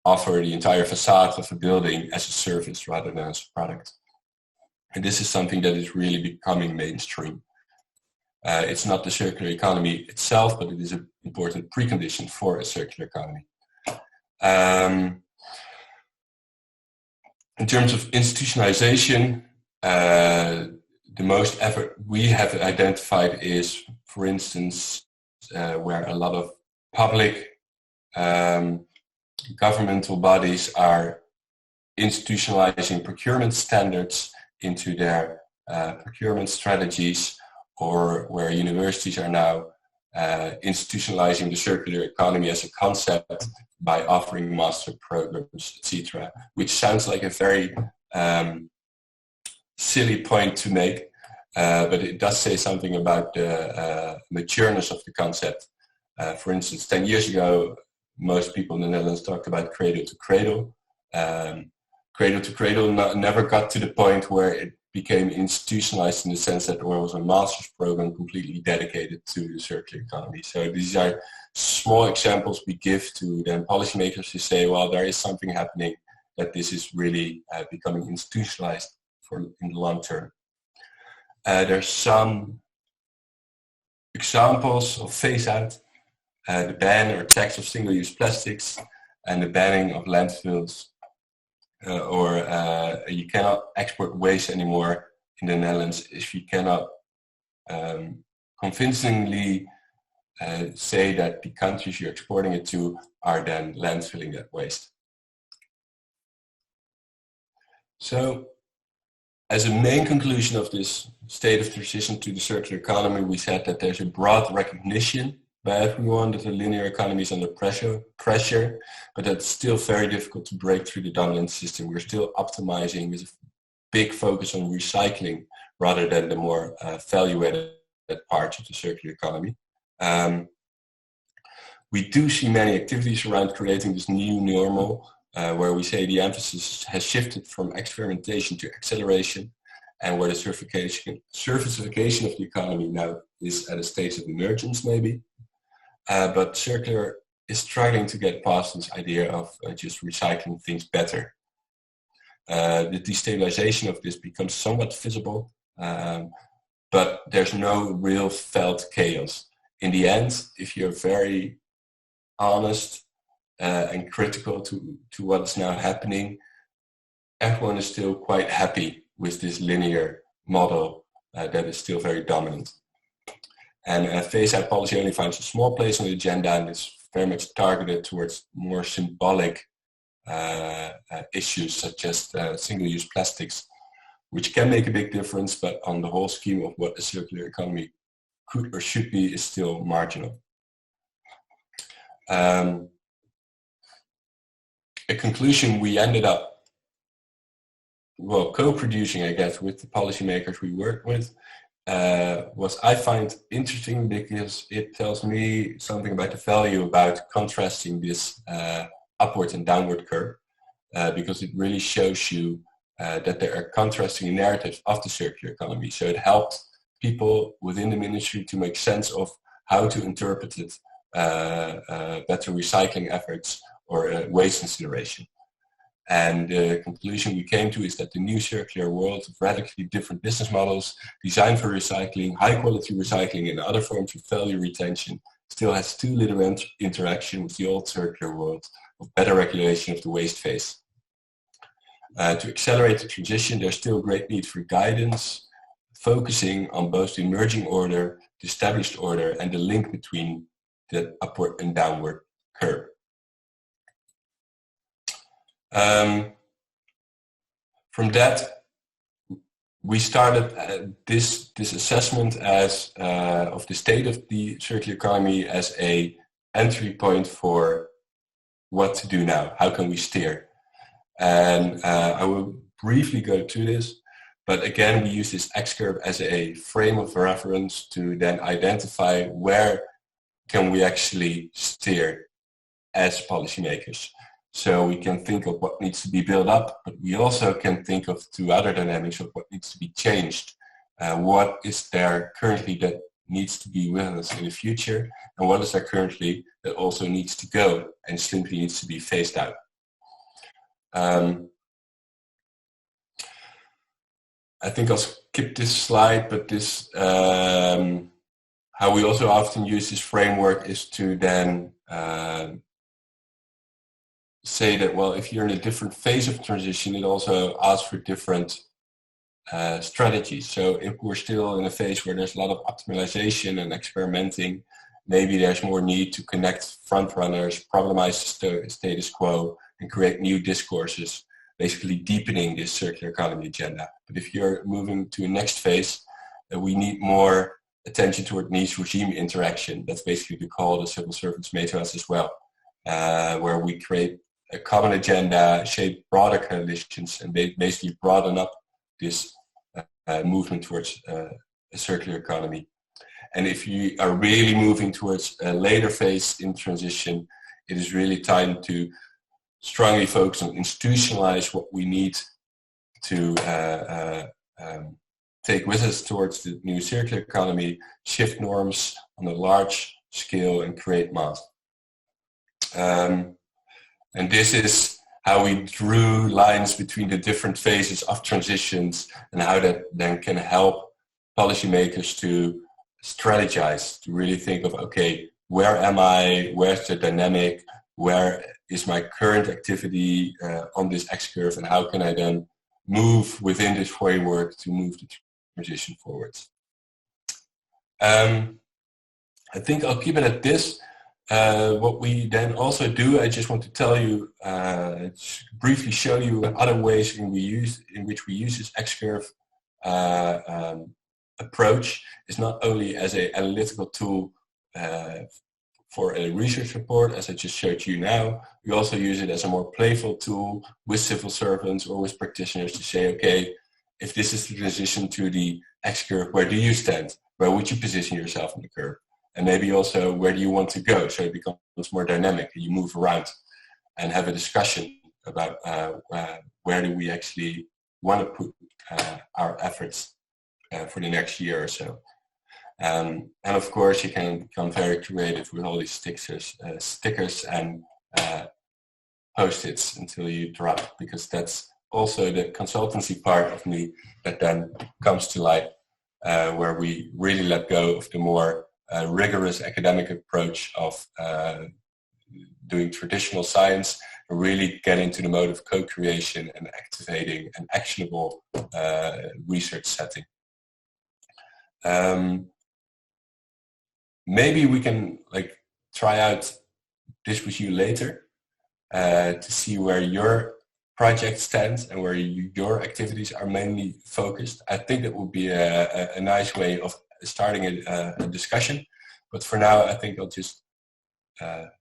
offer the entire facade of a building as a service rather than as a product. And this is something that is really becoming mainstream. It's not the circular economy itself, but it is an important precondition for a circular economy. In terms of institutionalization, the most effort we have identified is, for instance, where a lot of public governmental bodies are institutionalizing procurement standards into their procurement strategies, or where universities are now institutionalizing the circular economy as a concept by offering master programs, etc., which sounds like a very silly point to make, but it does say something about the matureness of the concept. For instance, 10 years ago, most people in the Netherlands talked about cradle to cradle. Cradle to cradle never got to the point where it became institutionalized in the sense that there was a master's program completely dedicated to the circular economy. So these are small examples we give to then policymakers to say, well, there is something happening, that this is really becoming institutionalized in the long term. There's some examples of phase out, the ban or tax of single-use plastics, and the banning of landfills, or you cannot export waste anymore in the Netherlands if you cannot convincingly say that the countries you're exporting it to are then landfilling that waste. So, as a main conclusion of this state of transition to the circular economy, we said that there's a broad recognition by everyone that the linear economy is under pressure, but that's still very difficult to break through the dominant system. We're still optimizing with a big focus on recycling rather than the more value-added parts of the circular economy. We do see many activities around creating this new normal, where we say the emphasis has shifted from experimentation to acceleration, and where the surfacification of the economy now is at a stage of emergence maybe. But circular is struggling to get past this idea of just recycling things better. The destabilization of this becomes somewhat visible, but there's no real felt chaos. In the end, if you're very honest and critical to what is now happening, everyone is still quite happy with this linear model that is still very dominant. And phase-out policy only finds a small place on the agenda, and is very much targeted towards more symbolic issues such as single-use plastics, which can make a big difference, but on the whole scheme of what a circular economy could or should be is still marginal. A conclusion we ended up, well, co-producing, I guess, with the policymakers we work with, was I find interesting because it tells me something about the value about contrasting this upward and downward curve, because it really shows you that there are contrasting narratives of the circular economy. So it helped people within the ministry to make sense of how to interpret it, better recycling efforts or waste incineration. And the conclusion we came to is that the new circular world of radically different business models designed for recycling, high quality recycling and other forms of value retention still has too little interaction with the old circular world of better regulation of the waste phase. To accelerate the transition, there's still great need for guidance, focusing on both the emerging order, the established order, and the link between the upward and downward curve. From that, we started this assessment as of the state of the circular economy as a entry point for what to do now. How can we steer? And I will briefly go through this, but again, we use this X-curve as a frame of reference to then identify where can we actually steer as policymakers. So we can think of what needs to be built up, but we also can think of two other dynamics of what needs to be changed. What is there currently that needs to be with us in the future, and what is there currently that also needs to go and simply needs to be phased out. I think I'll skip this slide, but this, how we also often use this framework is to then say that, well, if you're in a different phase of transition, it also asks for different strategies. So if we're still in a phase where there's a lot of optimization and experimenting, maybe there's more need to connect front runners, problemize the status quo, and create new discourses basically deepening this circular economy agenda. But if you're moving to a next phase, we need more attention toward niche regime interaction. That's basically the call the civil servants made to us as well, where we create a common agenda, shape broader coalitions, and basically broaden up this movement towards a circular economy. And if you are really moving towards a later phase in transition, it is really time to strongly focus on institutionalize what we need to take with us towards the new circular economy, shift norms on a large scale, and create mass. And this is how we drew lines between the different phases of transitions and how that then can help policymakers to strategize, to really think of, okay, where am I, where's the dynamic, where is my current activity on this X-curve, and how can I then move within this framework to move the transition forwards. I think I'll keep it at this. What we then also do, I just want to tell you, briefly show you other ways in which we use this X-curve approach. Is not only as an analytical tool for a research report, as I just showed you now, we also use it as a more playful tool with civil servants or with practitioners to say, okay, if this is the transition to the X-curve, where do you stand? Where would you position yourself on the curve? And maybe also, where do you want to go? So it becomes more dynamic. You move around and have a discussion about where do we actually want to put our efforts for the next year or so. And of course, you can become very creative with all these stickers and post-its until you drop, because that's also the consultancy part of me that then comes to light, where we really let go of the more rigorous academic approach of doing traditional science and really get into the mode of co-creation and activating an actionable research setting. Maybe we can try out this with you later to see where your project stands and where your activities are mainly focused. I think that would be a nice way of starting a discussion. But for now, I think I'll just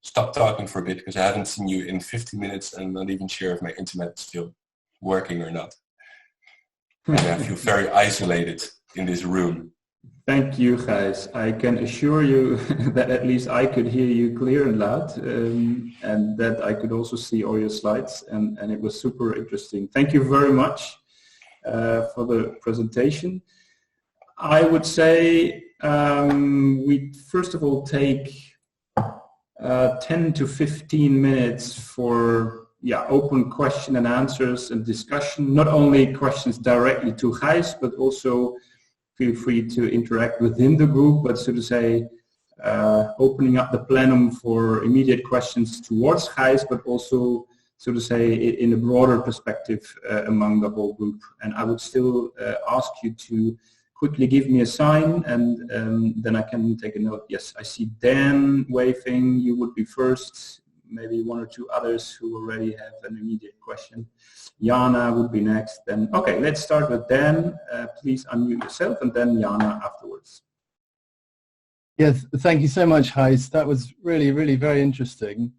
stop talking for a bit, because I haven't seen you in 50 minutes and I'm not even sure if my internet is still working or not. And I feel very isolated in this room. Thank you, Gijs. I can assure you that at least I could hear you clear and loud, and that I could also see all your slides, and it was super interesting. Thank you very much for the presentation. I would say we first of all take 10 to 15 minutes for open question and answers and discussion, not only questions directly to Gijs, but also feel free to interact within the group, but so to say, opening up the plenum for immediate questions towards Gijs, but also, so to say, in a broader perspective among the whole group. And I would still ask you to quickly give me a sign, and then I can take a note. Yes, I see Dan waving. You would be first. Maybe one or two others who already have an immediate question. Jana would be next. Then, okay, let's start with Dan. Please unmute yourself, and then Jana afterwards. Yes, thank you so much, Gijs. That was really, really very interesting.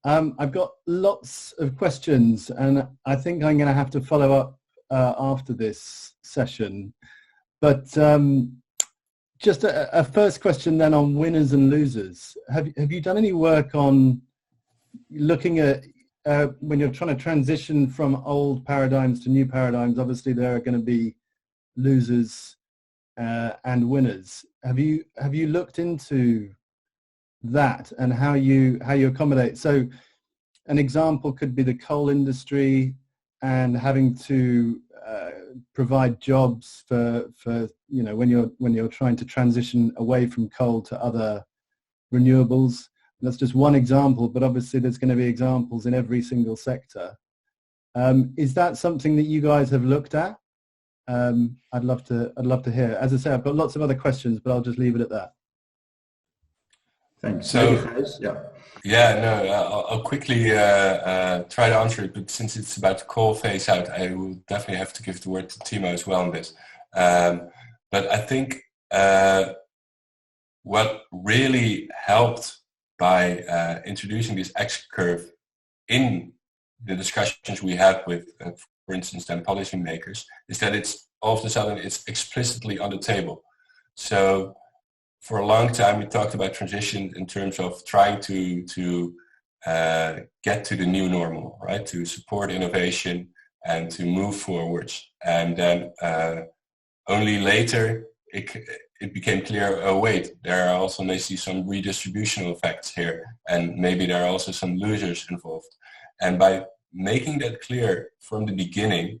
I've got lots of questions, and I think I'm going to have to follow up after this session. But just a first question then on winners and losers. Have you done any work on looking at when you're trying to transition from old paradigms to new paradigms? Obviously there are going to be losers and winners. Have you looked into that and how you accommodate? So an example could be the coal industry and having to provide jobs for when you're trying to transition away from coal to other renewables. That's just one example, but obviously there's going to be examples in every single sector. Is that something that you guys have looked at? I'd love to hear. As I say, I've got lots of other questions, but I'll just leave it at that. Thanks. So, yeah. Yeah, no, I'll quickly try to answer it, but since it's about to call phase out, I will definitely have to give the word to Timo as well on this. But I think what really helped by introducing this X-curve in the discussions we had with, for instance, then policymakers, is that it's all of a sudden it's explicitly on the table. So for a long time, we talked about transition in terms of trying to get to the new normal, right? To support innovation and to move forwards. And then only later it became clear, oh wait, there are also maybe some redistributional effects here, and maybe there are also some losers involved. And by making that clear from the beginning,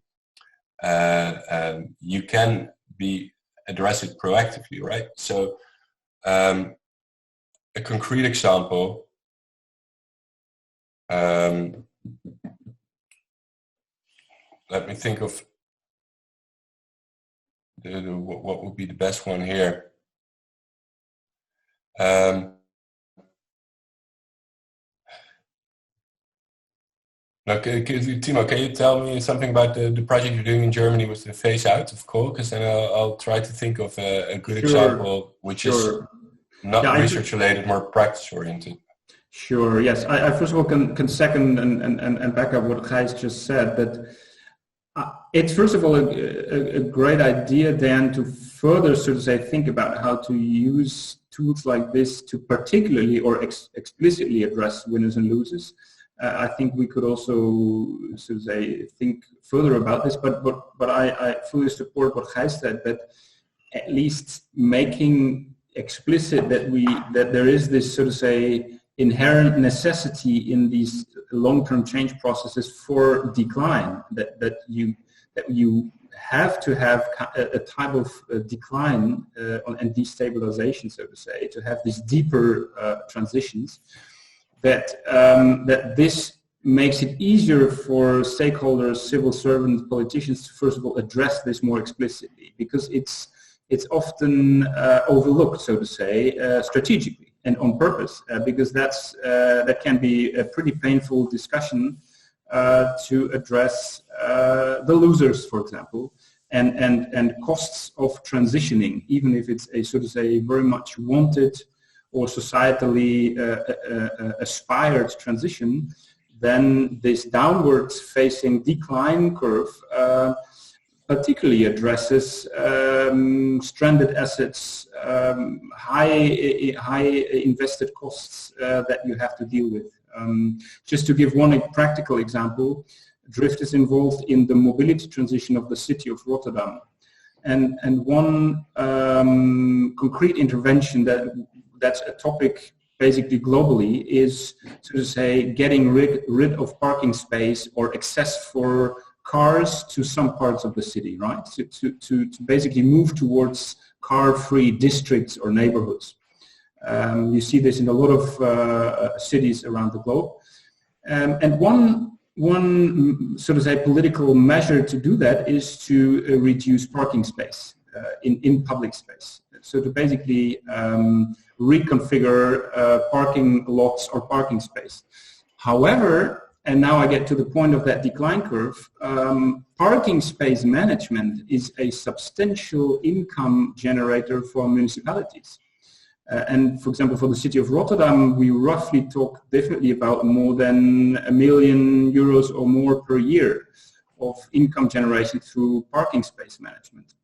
you can address it proactively, right? So a concrete example, let me think of what would be the best one here. Timo, can you tell me something about the project you're doing in Germany with the phase out of coal? Because then I'll try to think of a good example which is not research related, more practice oriented. Sure. Yes. I first of all can second and back up what Gijs just said. That it's first of all a great idea then to further sort of say think about how to use tools like this to particularly or explicitly address winners and losers. I think we could also sort of say think further about this, but I fully support what Gijs said, that at least making explicit that there is this sort of say inherent necessity in these long-term change processes for decline, that you have to have a type of decline and destabilization, so to say, to have these deeper transitions. That this makes it easier for stakeholders, civil servants, politicians to first of all address this more explicitly, because it's often overlooked, so to say, strategically and on purpose, because that can be a pretty painful discussion to address the losers, for example, and costs of transitioning, even if it's a sort of say very much wanted or societally aspired transition. Then this downwards facing decline curve particularly addresses stranded assets, high invested costs that you have to deal with. Just to give one practical example, Drift is involved in the mobility transition of the city of Rotterdam. And one concrete intervention that's a topic basically globally is, so to say, getting rid of parking space or access for cars to some parts of the city, right? To basically move towards car-free districts or neighborhoods. You see this in a lot of cities around the globe. And one sort of say political measure to do that is to reduce parking space in public space. So to basically reconfigure parking lots or parking space. However, and now I get to the point of that decline curve, parking space management is a substantial income generator for municipalities. And for example, for the city of Rotterdam, we roughly talk definitely about more than €1 million or more per year of income generation through parking space management.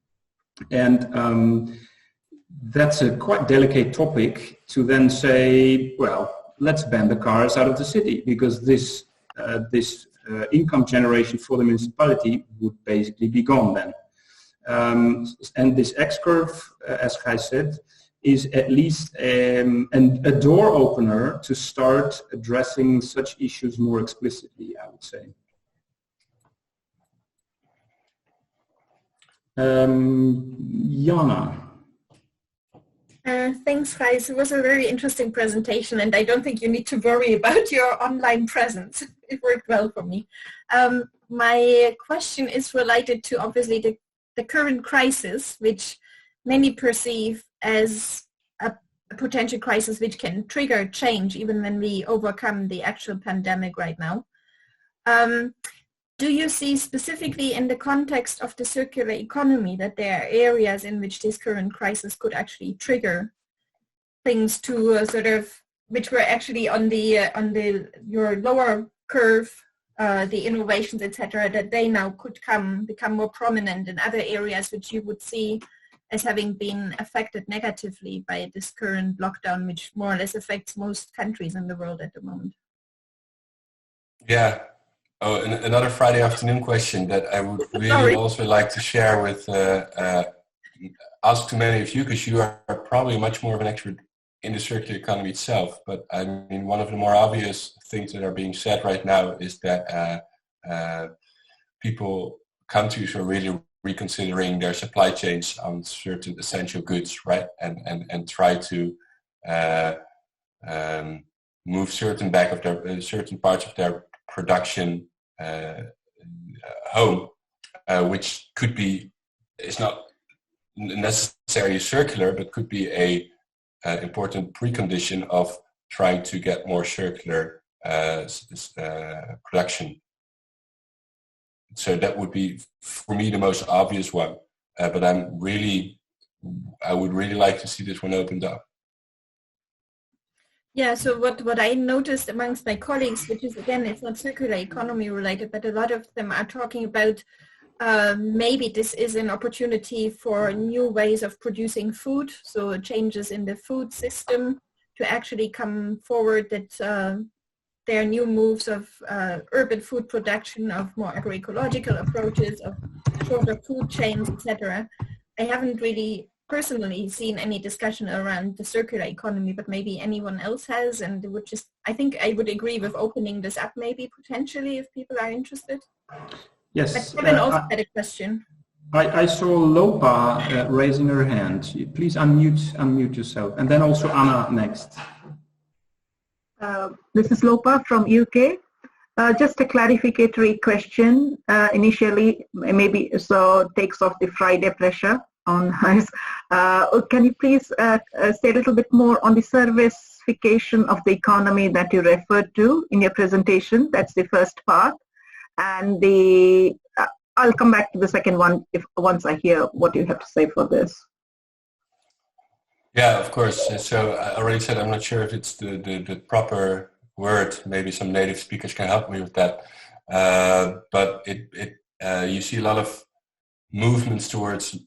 And that's a quite delicate topic to then say, well, let's ban the cars out of the city, because this income generation for the municipality would basically be gone then. And this X-curve, as Gijs said, is at least a door opener to start addressing such issues more explicitly, I would say. Jana. Thanks, Gijs. It was a very interesting presentation, and I don't think you need to worry about your online presence. It worked well for me. My question is related to, obviously, the current crisis, which many perceive as a potential crisis which can trigger change even when we overcome the actual pandemic right now. Do you see specifically in the context of the circular economy that there are areas in which this current crisis could actually trigger things to sort of, which were actually on your lower curve, the innovations, etc., that they now could become more prominent in other areas which you would see as having been affected negatively by this current lockdown, which more or less affects most countries in the world at the moment? Yeah. Oh, another Friday afternoon question that I would really also like to share with, ask to many of you, because you are probably much more of an expert in the circular economy itself. But I mean, one of the more obvious things that are being said right now is that countries are really reconsidering their supply chains on certain essential goods, right? And try to move certain parts of their production home, which could be, it's not necessarily circular, but could be a important precondition of trying to get more circular production. So that would be, for me, the most obvious one. But I would really like to see this one opened up. Yeah, so what I noticed amongst my colleagues, which is, again, it's not circular economy related, but a lot of them are talking about maybe this is an opportunity for new ways of producing food, so changes in the food system to actually come forward, that there are new moves of urban food production, of more agroecological approaches, of shorter food chains, etc. I haven't really personally seen any discussion around the circular economy, but maybe anyone else has, and I think I would agree with opening this up maybe potentially if people are interested. Yes. But Kevin also had a question. I saw Lopa raising her hand. Please unmute yourself, and then also Anna next. This is Lopa from UK. Just a clarificatory question initially, maybe so takes off the Friday pressure on us. Can you please say a little bit more on the servicification of the economy that you referred to in your presentation? That's the first part. And I'll come back to the second one once I hear what you have to say for this. Yeah, of course. So I already said I'm not sure if it's the proper word. Maybe some native speakers can help me with that. But you see a lot of movements towards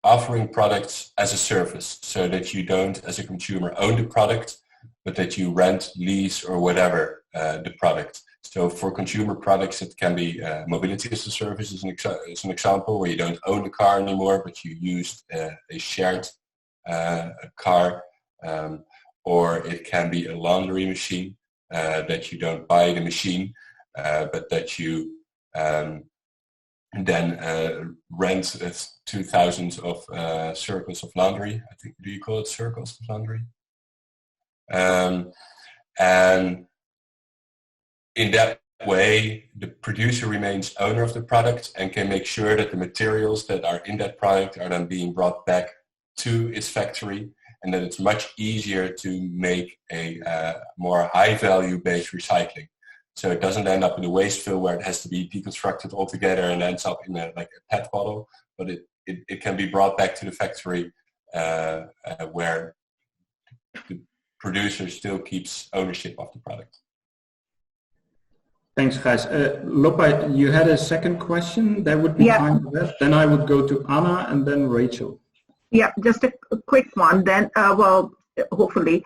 offering products as a service, so that you don't, as a consumer, own the product, but that you rent, lease, or whatever the product. So for consumer products, it can be mobility as a service as an example, where you don't own the car anymore, but you use a shared car, or it can be a laundry machine, that you don't buy the machine, but that you then rent 2,000 of circles of laundry. I think, do you call it circles of laundry? And in that way, the producer remains owner of the product and can make sure that the materials that are in that product are then being brought back to its factory, and that it's much easier to make a more high-value based recycling. So it doesn't end up in a waste fill where it has to be deconstructed altogether and ends up in like a PET bottle, but it can be brought back to the factory where the producer still keeps ownership of the product. Thanks, guys. Lopa, you had a second question. That would be fine for that. Then I would go to Anna and then Rachel. Yeah, just a quick one then. Well, hopefully,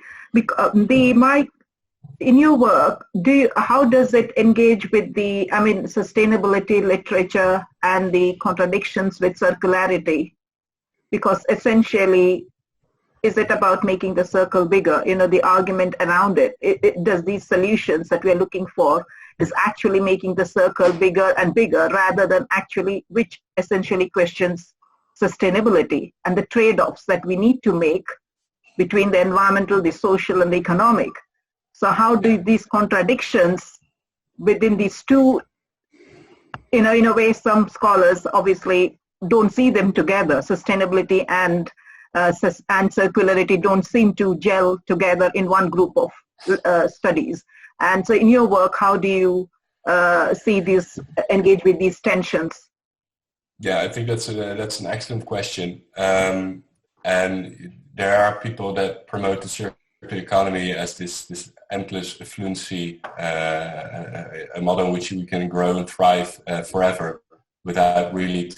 in your work, how does it engage with the, sustainability literature and the contradictions with circularity? Because essentially, is it about making the circle bigger? The argument around it does these solutions that we're looking for is actually making the circle bigger and bigger, rather than actually, which essentially questions sustainability and the trade-offs that we need to make between the environmental, the social, and the economic. So how do these contradictions within these two, in a way, some scholars obviously don't see them together, sustainability and and circularity don't seem to gel together in one group of studies. And so in your work, how do you see these, engage with these tensions? Yeah, I think that's an excellent question. And there are people that promote the circular economy as this endless affluency, a model in which we can grow and thrive forever without really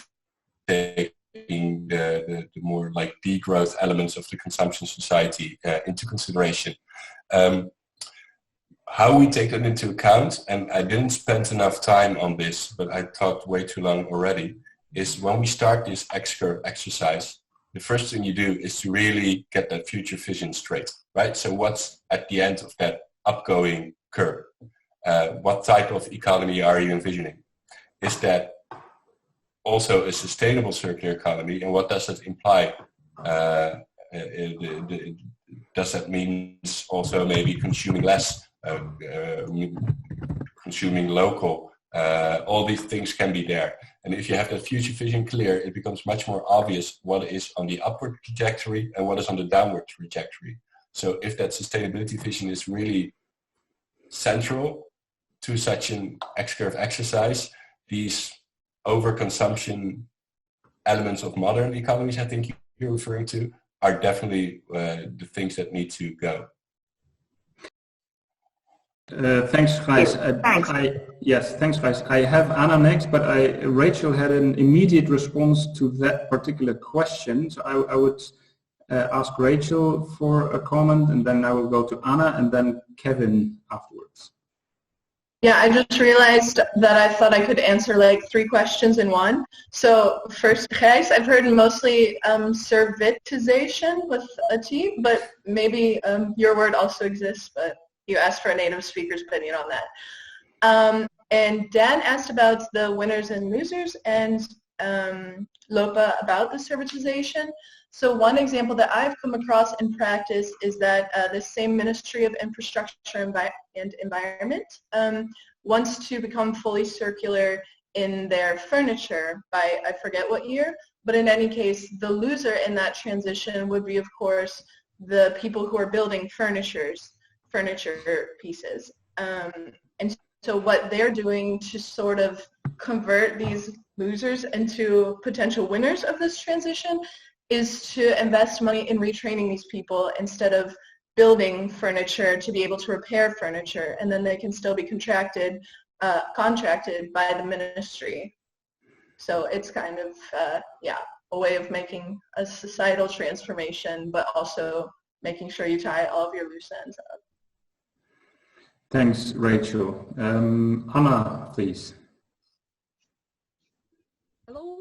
taking the more like degrowth elements of the consumption society into consideration. How we take that into account, and I didn't spend enough time on this, but I talked way too long already, is when we start this X-curve exercise, the first thing you do is to really get that future vision straight, right? So what's at the end of that upgoing curve? What type of economy are you envisioning? Is that also a sustainable circular economy, and what does that imply? Does that mean also maybe consuming less, consuming local? All these things can be there. And if you have that future vision clear, it becomes much more obvious what is on the upward trajectory and what is on the downward trajectory. So if that sustainability vision is really central to such an X-curve exercise, these overconsumption elements of modern economies, I think you're referring to, are definitely the things that need to go. Thanks, Gijs. Thanks, Gijs. I have Anna next, but Rachel had an immediate response to that particular question. So I would ask Rachel for a comment, and then I will go to Anna, and then Kevin afterwards. Yeah, I just realized that I thought I could answer like 3 questions in one. So first, Gijs, I've heard mostly servitization with a T, but maybe your word also exists, but you asked for a native speaker's opinion on that. And Dan asked about the winners and losers, and Lopa about the servitization. So one example that I've come across in practice is that the same Ministry of Infrastructure and Environment wants to become fully circular in their furniture by, I forget what year, but in any case, the loser in that transition would be, of course, the people who are building furniture pieces. And so what they're doing to sort of convert these losers into potential winners of this transition is to invest money in retraining these people instead of building furniture to be able to repair furniture, and then they can still be contracted by the ministry. So it's kind of, a way of making a societal transformation, but also making sure you tie all of your loose ends up. Thanks, Rachel. Anna, please. Hello.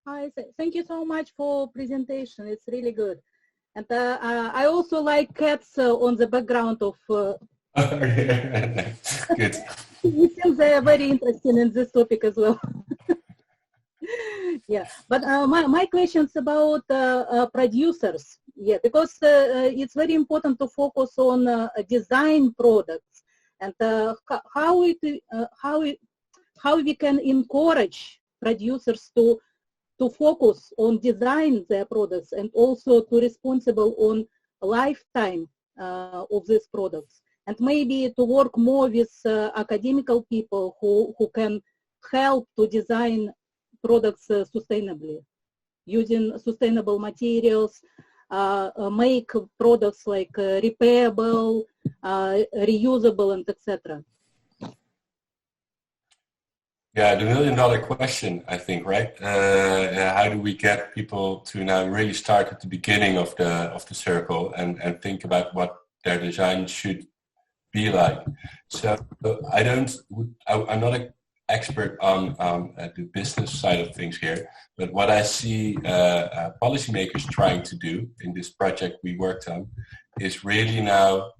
Hi. Thank you so much for presentation. It's really good. And I also like cats on the background of... Good. It seems they are very interested in this topic as well. Yeah, but my question is about producers. Yeah, because it's very important to focus on design products, and how we can encourage producers to focus on design their products and also to responsible on lifetime of these products, and maybe to work more with academical people who can help to design products sustainably, using sustainable materials, make products like repairable, reusable, and etc. Yeah, the $1,000,000 question, I think, right? How do we get people to now really start at the beginning of the circle and think about what their design should be like? So I'm not an expert on the business side of things here, but what I see policymakers trying to do in this project we worked on is really now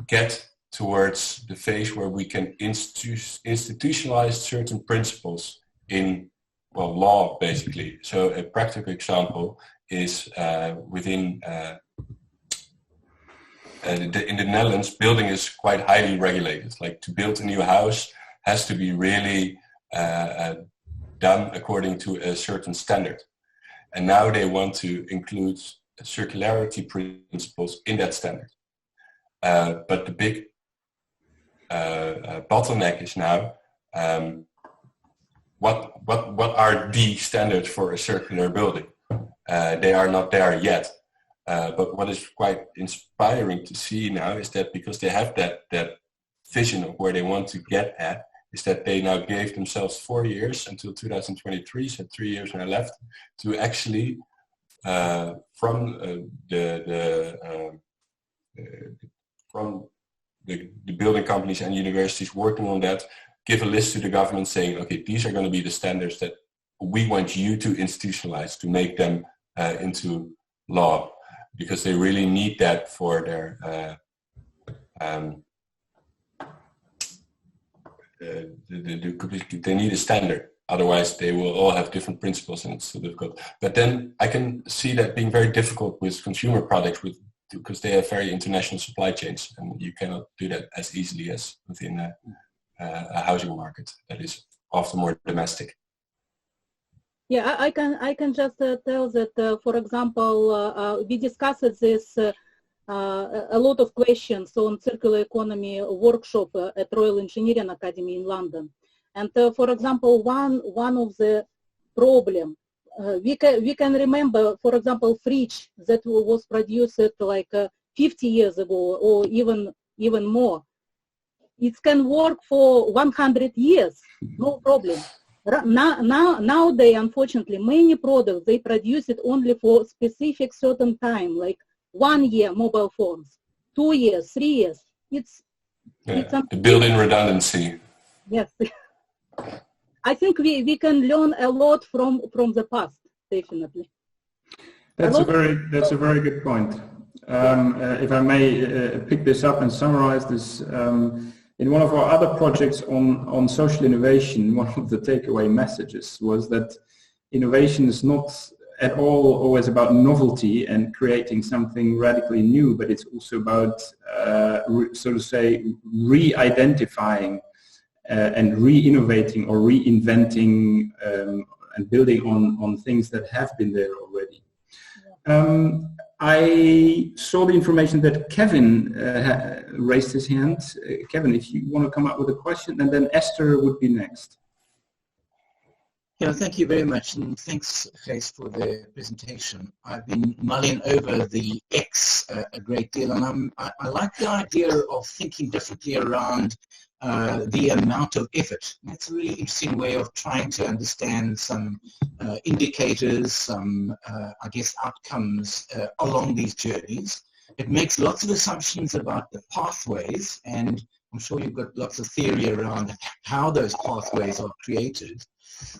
get towards the phase where we can institutionalize certain principles in, well, law, basically. So a practical example is in the Netherlands, building is quite highly regulated. Like, to build a new house has to be really done according to a certain standard. And now they want to include circularity principles in that standard. But the big bottleneck is now what are the standards for a circular building? They are not there yet. But what is quite inspiring to see now is that because they have that vision of where they want to get at, is that they now gave themselves 4 years until 2023, so 3 years now left, to actually from the building companies and universities working on that, give a list to the government saying, okay, these are going to be the standards that we want you to institutionalize, to make them into law, because they really need that for their they need a standard. Otherwise, they will all have different principles, and it's so difficult. But then I can see that being very difficult with consumer products, because they have very international supply chains, and you cannot do that as easily as within a housing market that is often more domestic. Yeah, I can just tell that, for example, we discussed this a lot of questions on circular economy workshop at Royal Engineering Academy in London. And for example, one of the problem, we can remember, for example, fridge that was produced like 50 years ago or even more. It can work for 100 years, no problem. Nowadays, unfortunately, many products, they produce it only for specific certain time, like 1 year mobile phones, 2 years, 3 years. It's the built-in redundancy. Yes. I think we can learn a lot from the past, definitely. That's a very good point. If I may pick this up and summarize this, in one of our other projects on social innovation, one of the takeaway messages was that innovation is not at all always about novelty and creating something radically new, but it's also about, so to say, re-identifying and re-innovating or reinventing and building on things that have been there already. I saw the information that Kevin raised his hand. Kevin, if you want to come up with a question, and then Esther would be next. Yeah, thank you very much, and thanks, Gijs, for the presentation. I've been mulling over the X a great deal, and I like the idea of thinking differently around the amount of effort. That's a really interesting way of trying to understand some indicators, some, I guess, outcomes along these journeys. It makes lots of assumptions about the pathways, and I'm sure you've got lots of theory around how those pathways are created.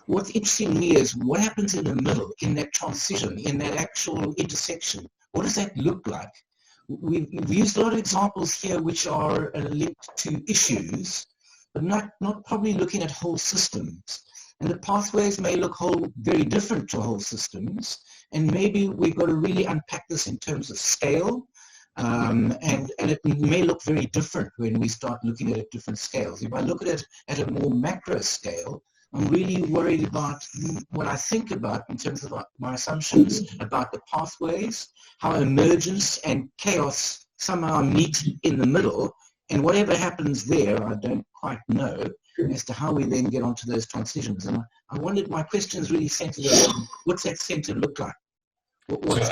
What's interesting to me is what happens in the middle, in that transition, in that actual intersection. What does that look like? We've used a lot of examples here which are linked to issues, but not probably looking at whole systems. And the pathways may look very different to whole systems, and maybe we've got to really unpack this in terms of scale, and it may look very different when we start looking at it at different scales. If I look at it at a more macro scale, I'm really worried about what I think about in terms of my assumptions about the pathways, how emergence and chaos somehow meet in the middle, and whatever happens there, I don't quite know as to how we then get onto those transitions. And I wondered, my question is really centered around what's that center look like? What's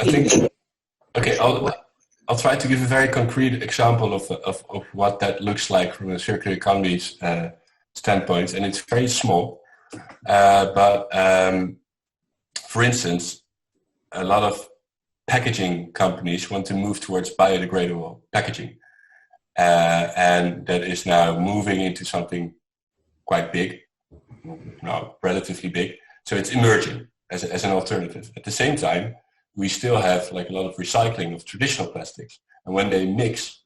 okay, I'll try to give a very concrete example of what that looks like from a circular economy's standpoint, and it's very small. But for instance, a lot of packaging companies want to move towards biodegradable packaging, and that is now moving into something quite big, now relatively big. So it's emerging as an alternative. At the same time, we still have like a lot of recycling of traditional plastics, and when they mix,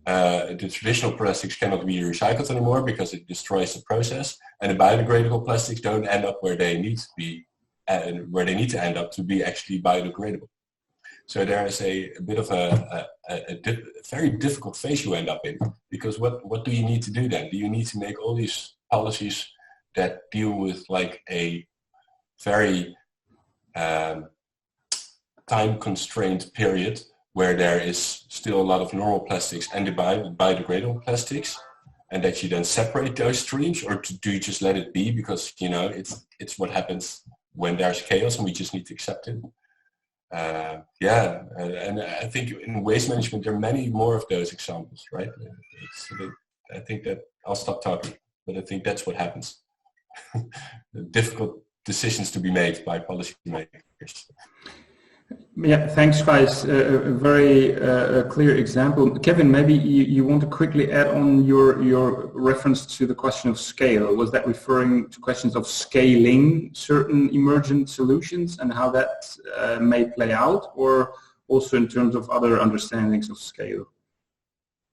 the traditional plastics cannot be recycled anymore because it destroys the process, and the biodegradable plastics don't end up where they need to be, where they need to end up to be actually biodegradable. So there is a bit of a very difficult phase you end up in, because what do you need to do then? Do you need to make all these policies that deal with like a very time constrained period where there is still a lot of normal plastics and the biodegradable plastics, and that you then separate those streams, or do you just let it be because, you know, it's what happens when there's chaos and we just need to accept it? Yeah, and I think in waste management there are many more of those examples, right? I think that I'll stop talking, but I think that's what happens. Difficult decisions to be made by policymakers. Yeah, thanks, guys. A very clear example. Kevin, maybe you want to quickly add on your reference to the question of scale. Was that referring to questions of scaling certain emergent solutions and how that may play out, or also in terms of other understandings of scale?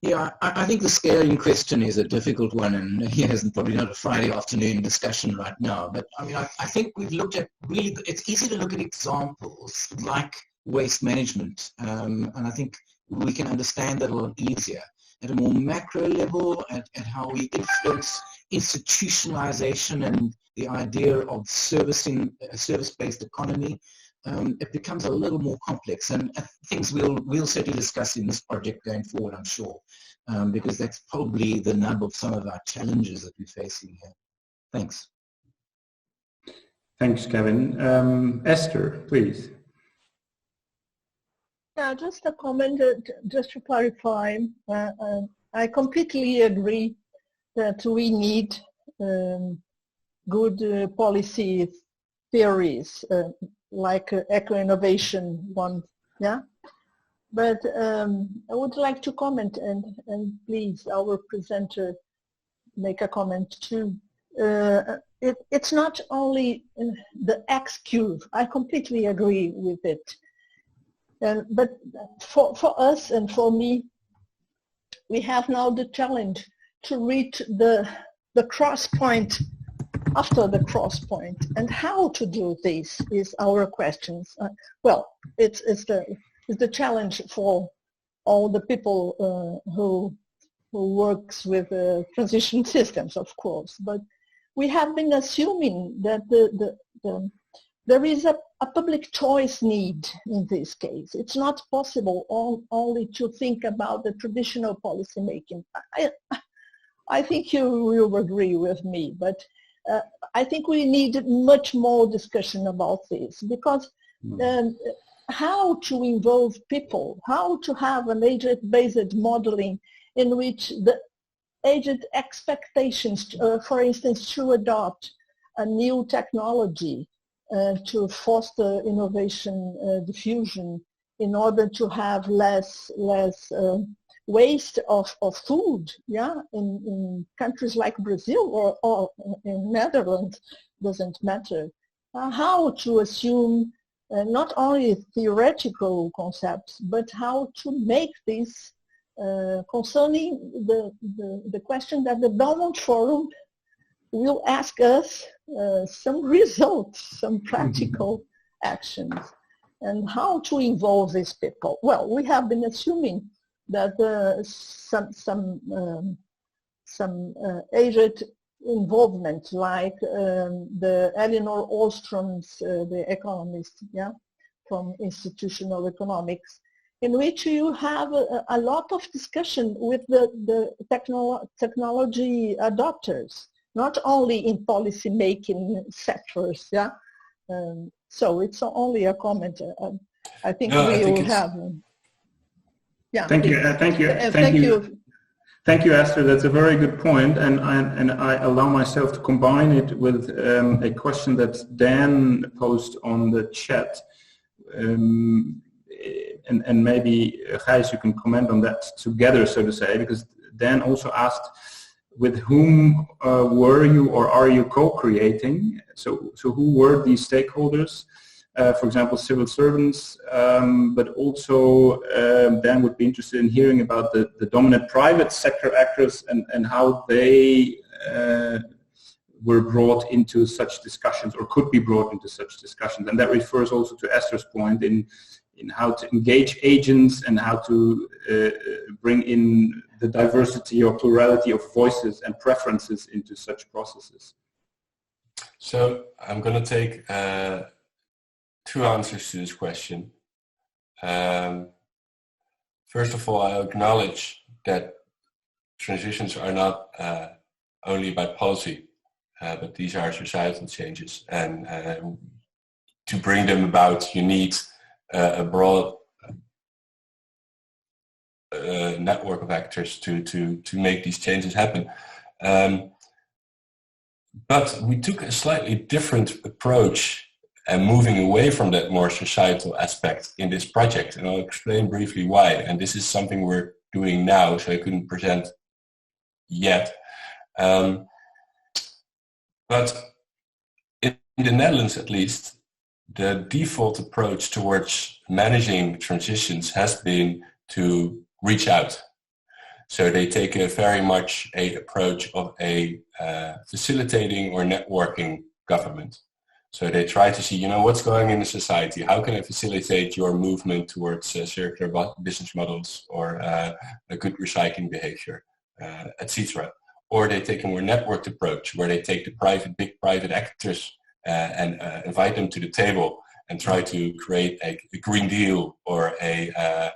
Yeah, I think the scaling question is a difficult one, and it's probably not a Friday afternoon discussion right now. But I mean, I think we've looked at really, it's easy to look at examples like waste management, and I think we can understand that a lot easier at a more macro level, at how we influence institutionalization and the idea of servicing a service-based economy. It becomes a little more complex, and things we'll certainly discuss in this project going forward, I'm sure, because that's probably the nub of some of our challenges that we're facing here. Thanks. Thanks, Kevin. Esther, please. Yeah, just a comment, just to clarify. I completely agree that we need good policy theories, like eco-innovation one, yeah? But I would like to comment, and please, our presenter, make a comment too. It's not only the X curve, I completely agree with it. But for us and for me, we have now the challenge to reach the cross point after the cross point, and how to do this is our questions. Well, it's the challenge for all the people who works with transition systems, of course. But we have been assuming that there is a public choice need in this case. It's not possible only to think about the traditional policy making. I think you will agree with me, but I think we need much more discussion about this, because how to involve people, how to have an agent-based modeling in which the agent expectations, for instance, to adopt a new technology to foster innovation diffusion in order to have less waste of food, yeah, in countries like Brazil or in Netherlands, doesn't matter. How to assume not only theoretical concepts, but how to make this concerning the question that the Belmont Forum will ask us some results, some practical actions, and how to involve these people. Well, we have been assuming that some agent involvement, like the Elinor Ostrom's, the economist, yeah, from Institutional Economics, in which you have a lot of discussion with the technology adopters, not only in policy making sectors, yeah. So it's only a comment. I think we will have. Yeah. Thank you. Thank you, Esther. That's a very good point, and I allow myself to combine it with a question that Dan posed on the chat, and maybe Gijs, you can comment on that together, so to say, because Dan also asked, with whom were you or are you co-creating? So who were these stakeholders? For example, civil servants, but also Dan would be interested in hearing about the dominant private sector actors and how they were brought into such discussions, or could be brought into such discussions. And that refers also to Esther's point in how to engage agents and how to bring in the diversity or plurality of voices and preferences into such processes. So I'm going to take two answers to this question. First of all, I acknowledge that transitions are not only about policy, but these are societal changes, and to bring them about, you need a broad network of actors to make these changes happen. But we took a slightly different approach and moving away from that more societal aspect in this project, and I'll explain briefly why. And this is something we're doing now, so I couldn't present yet. But in the Netherlands, at least, the default approach towards managing transitions has been to reach out. So they take a very much a approach of a facilitating or networking government. So they try to see, what's going on in the society? How can I facilitate your movement towards circular business models or a good recycling behavior, etc. Or they take a more networked approach where they take the big private actors and invite them to the table and try to create a Green Deal or a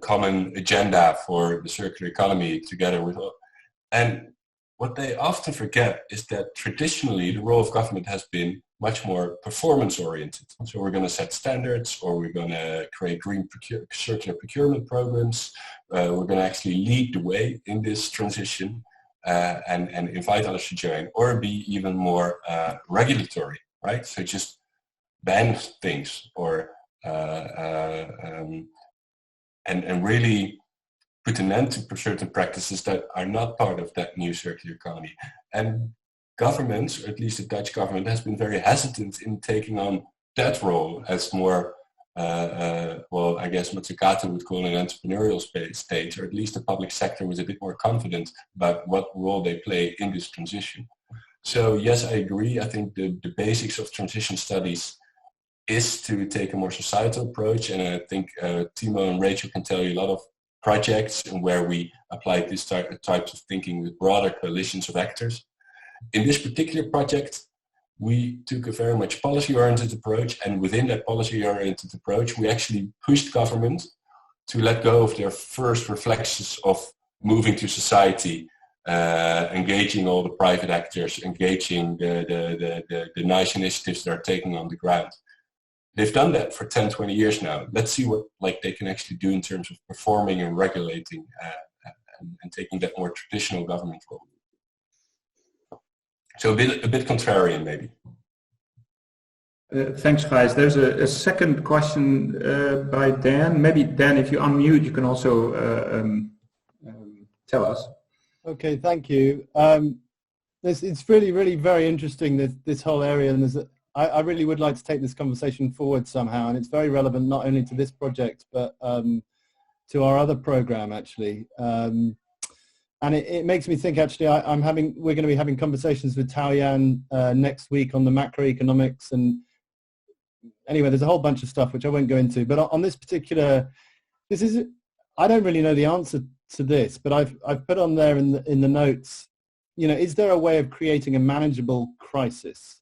common agenda for the circular economy together with all. And what they often forget is that traditionally the role of government has been much more performance oriented. So we're going to set standards, or we're going to create green circular procurement programs. We're going to actually lead the way in this transition and invite others to join, or be even more regulatory, right? So just ban things or and really put an end to certain practices that are not part of that new circular economy. And governments, or at least the Dutch government, has been very hesitant in taking on that role as more, well, I guess Mazzucato would call an entrepreneurial state, or at least the public sector was a bit more confident about what role they play in this transition. So yes, I agree. I think the basics of transition studies is to take a more societal approach, and I think Timo and Rachel can tell you a lot of projects where we applied this types of thinking with broader coalitions of actors. In this particular project, we took a very much policy-oriented approach, and within that policy-oriented approach, we actually pushed government to let go of their first reflexes of moving to society, engaging all the private actors, engaging the nice initiatives that are taking on the ground. They've done that for 10, 20 years now. Let's see what they can actually do in terms of performing and regulating and taking that more traditional government role. So a bit contrarian, maybe. Thanks, Gijs. There's a second question by Dan. Maybe, Dan, if you unmute, you can also tell us. Okay, thank you. It's really, really very interesting, this whole area, and I really would like to take this conversation forward somehow, and it's very relevant not only to this project, but to our other program, actually. And it makes me think, actually, we're going to be having conversations with Tao-Jan next week on the macroeconomics, and anyway, there's a whole bunch of stuff which I won't go into. But on this particular, I don't really know the answer to this, but I've put on there in the notes, is there a way of creating a manageable crisis?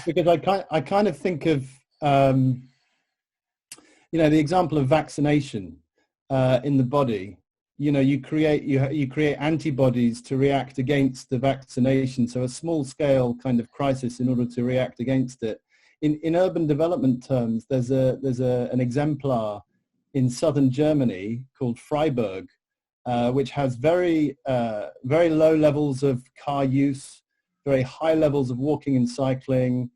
Because I kind of think of the example of vaccination in the body. You create antibodies to react against the vaccination, so a small scale kind of crisis in order to react against it. In urban development terms, there's an exemplar in southern Germany called Freiburg, which has very low levels of car use, very high levels of walking and cycling,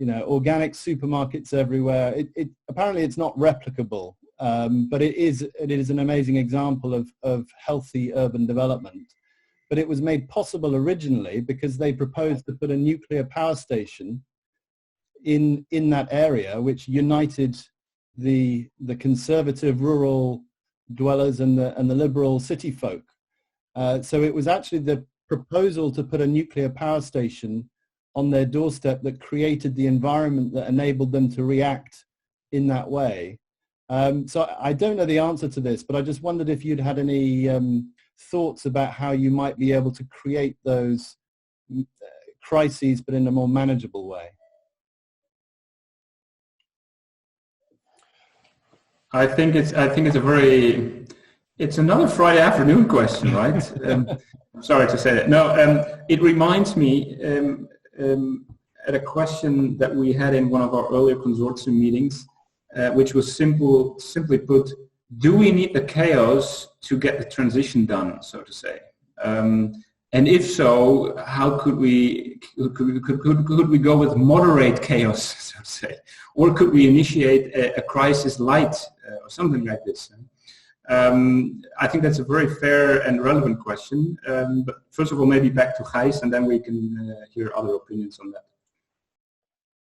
organic supermarkets everywhere. Apparently it's not replicable, but it is an amazing example of healthy urban development. But it was made possible originally because they proposed to put a nuclear power station in that area, which united the conservative rural dwellers and the liberal city folk. So it was actually the proposal to put a nuclear power station on their doorstep that created the environment that enabled them to react in that way. So I don't know the answer to this, but I just wondered if you'd had any thoughts about how you might be able to create those crises, but in a more manageable way. I think it's another Friday afternoon question, right? I'm sorry to say that. No, it reminds me at a question that we had in one of our earlier consortium meetings, which was simply put, do we need the chaos to get the transition done, so to say? And if so, how could we go with moderate chaos, so to say, or could we initiate a crisis light or something like this? I think that's a very fair and relevant question. But first of all, maybe back to Gijs, and then we can hear other opinions on that.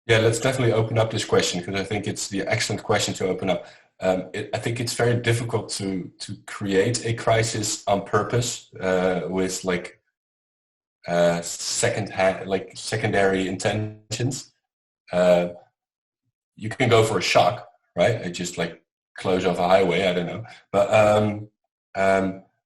Yeah, let's definitely open up this question, because I think it's the excellent question to open up. I think it's very difficult to create a crisis on purpose with secondary intentions. You can go for a shock, right? Just close off a highway, I don't know. But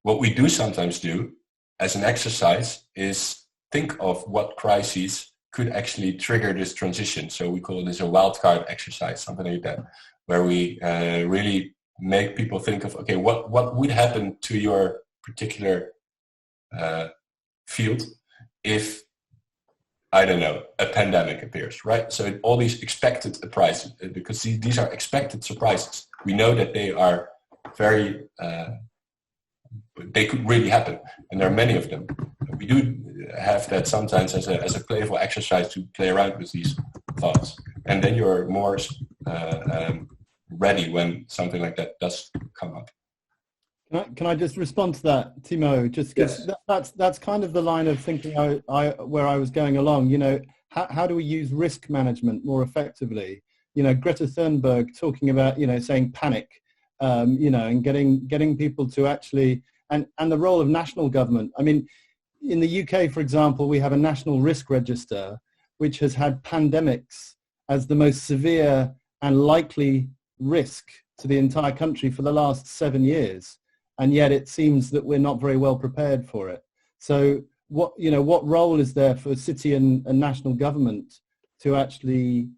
what we do sometimes do as an exercise is think of what crises could actually trigger this transition. So we call this a wildcard exercise, something like that, where we really make people think of, okay, what would happen to your particular field if, I don't know, a pandemic appears, right? So all these expected surprises, because these are expected surprises. We know that they are very, they could really happen, and there are many of them. We do have that sometimes as a playful exercise to play around with these thoughts, and then you're more ready when something like that does come up. Can I just respond to that, Timo? Just because that's kind of the line of thinking where I was going along. You know, how do we use risk management more effectively? You know, Greta Thunberg talking about, you know, saying panic, you know, and getting people to actually, and the role of national government. I mean, in the UK, for example, we have a national risk register, which has had pandemics as the most severe and likely risk to the entire country for the last 7 years. And yet it seems that we're not very well prepared for it. So what role is there for city and national government to actually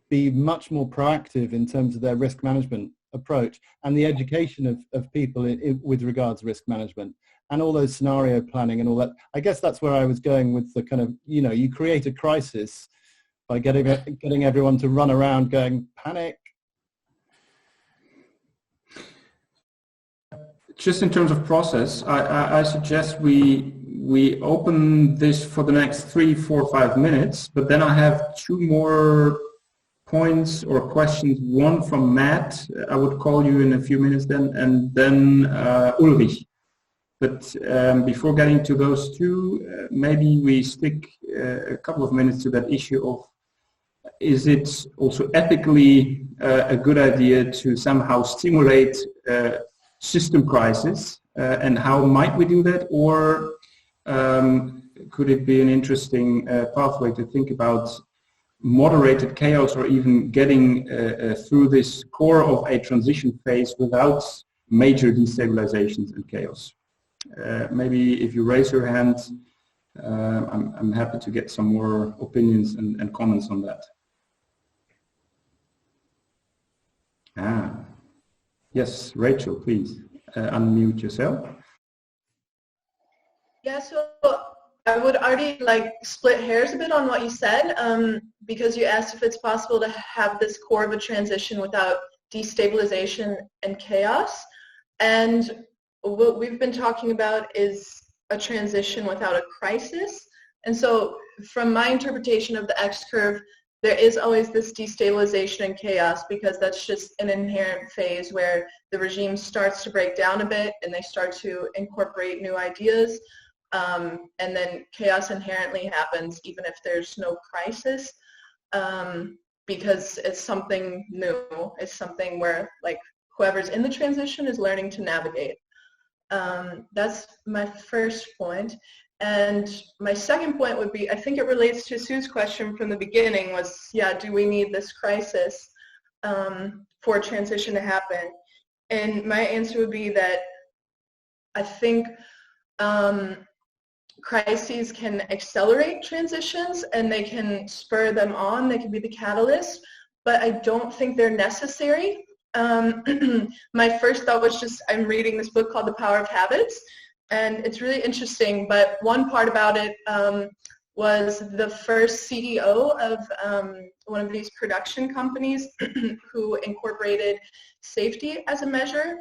be much more proactive in terms of their risk management approach and the education of people with regards to risk management and all those scenario planning and all that? I guess that's where I was going with the kind of, you know, you create a crisis by getting everyone to run around going panic. Just in terms of process, I suggest we open this for the next 3, 4, 5 minutes, but then I have 2 more points or questions. One from Matt, I would call you in a few minutes then, and then Ulrich. But before getting to those 2, maybe we stick a couple of minutes to that issue of, is it also ethically a good idea to somehow stimulate system crisis, and how might we do that? Or could it be an interesting pathway to think about moderated chaos, or even getting through this core of a transition phase without major destabilizations and chaos? Maybe if you raise your hand, I'm happy to get some more opinions and comments on that. Yes, Rachel, please unmute yourself. Yeah, so I would already split hairs a bit on what you said, because you asked if it's possible to have this core of a transition without destabilization and chaos. And what we've been talking about is a transition without a crisis. And so from my interpretation of the X-curve, there is always this destabilization and chaos, because that's just an inherent phase where the regime starts to break down a bit and they start to incorporate new ideas. And then chaos inherently happens even if there's no crisis, because it's something new. It's something where whoever's in the transition is learning to navigate. That's my first point. And my second point would be, I think it relates to Sue's question from the beginning was, do we need this crisis for a transition to happen? And my answer would be that I think crises can accelerate transitions and they can spur them on, they can be the catalyst, but I don't think they're necessary. my first thought was just, I'm reading this book called The Power of Habits, and it's really interesting, but one part about it was the first CEO of one of these production companies who incorporated safety as a measure,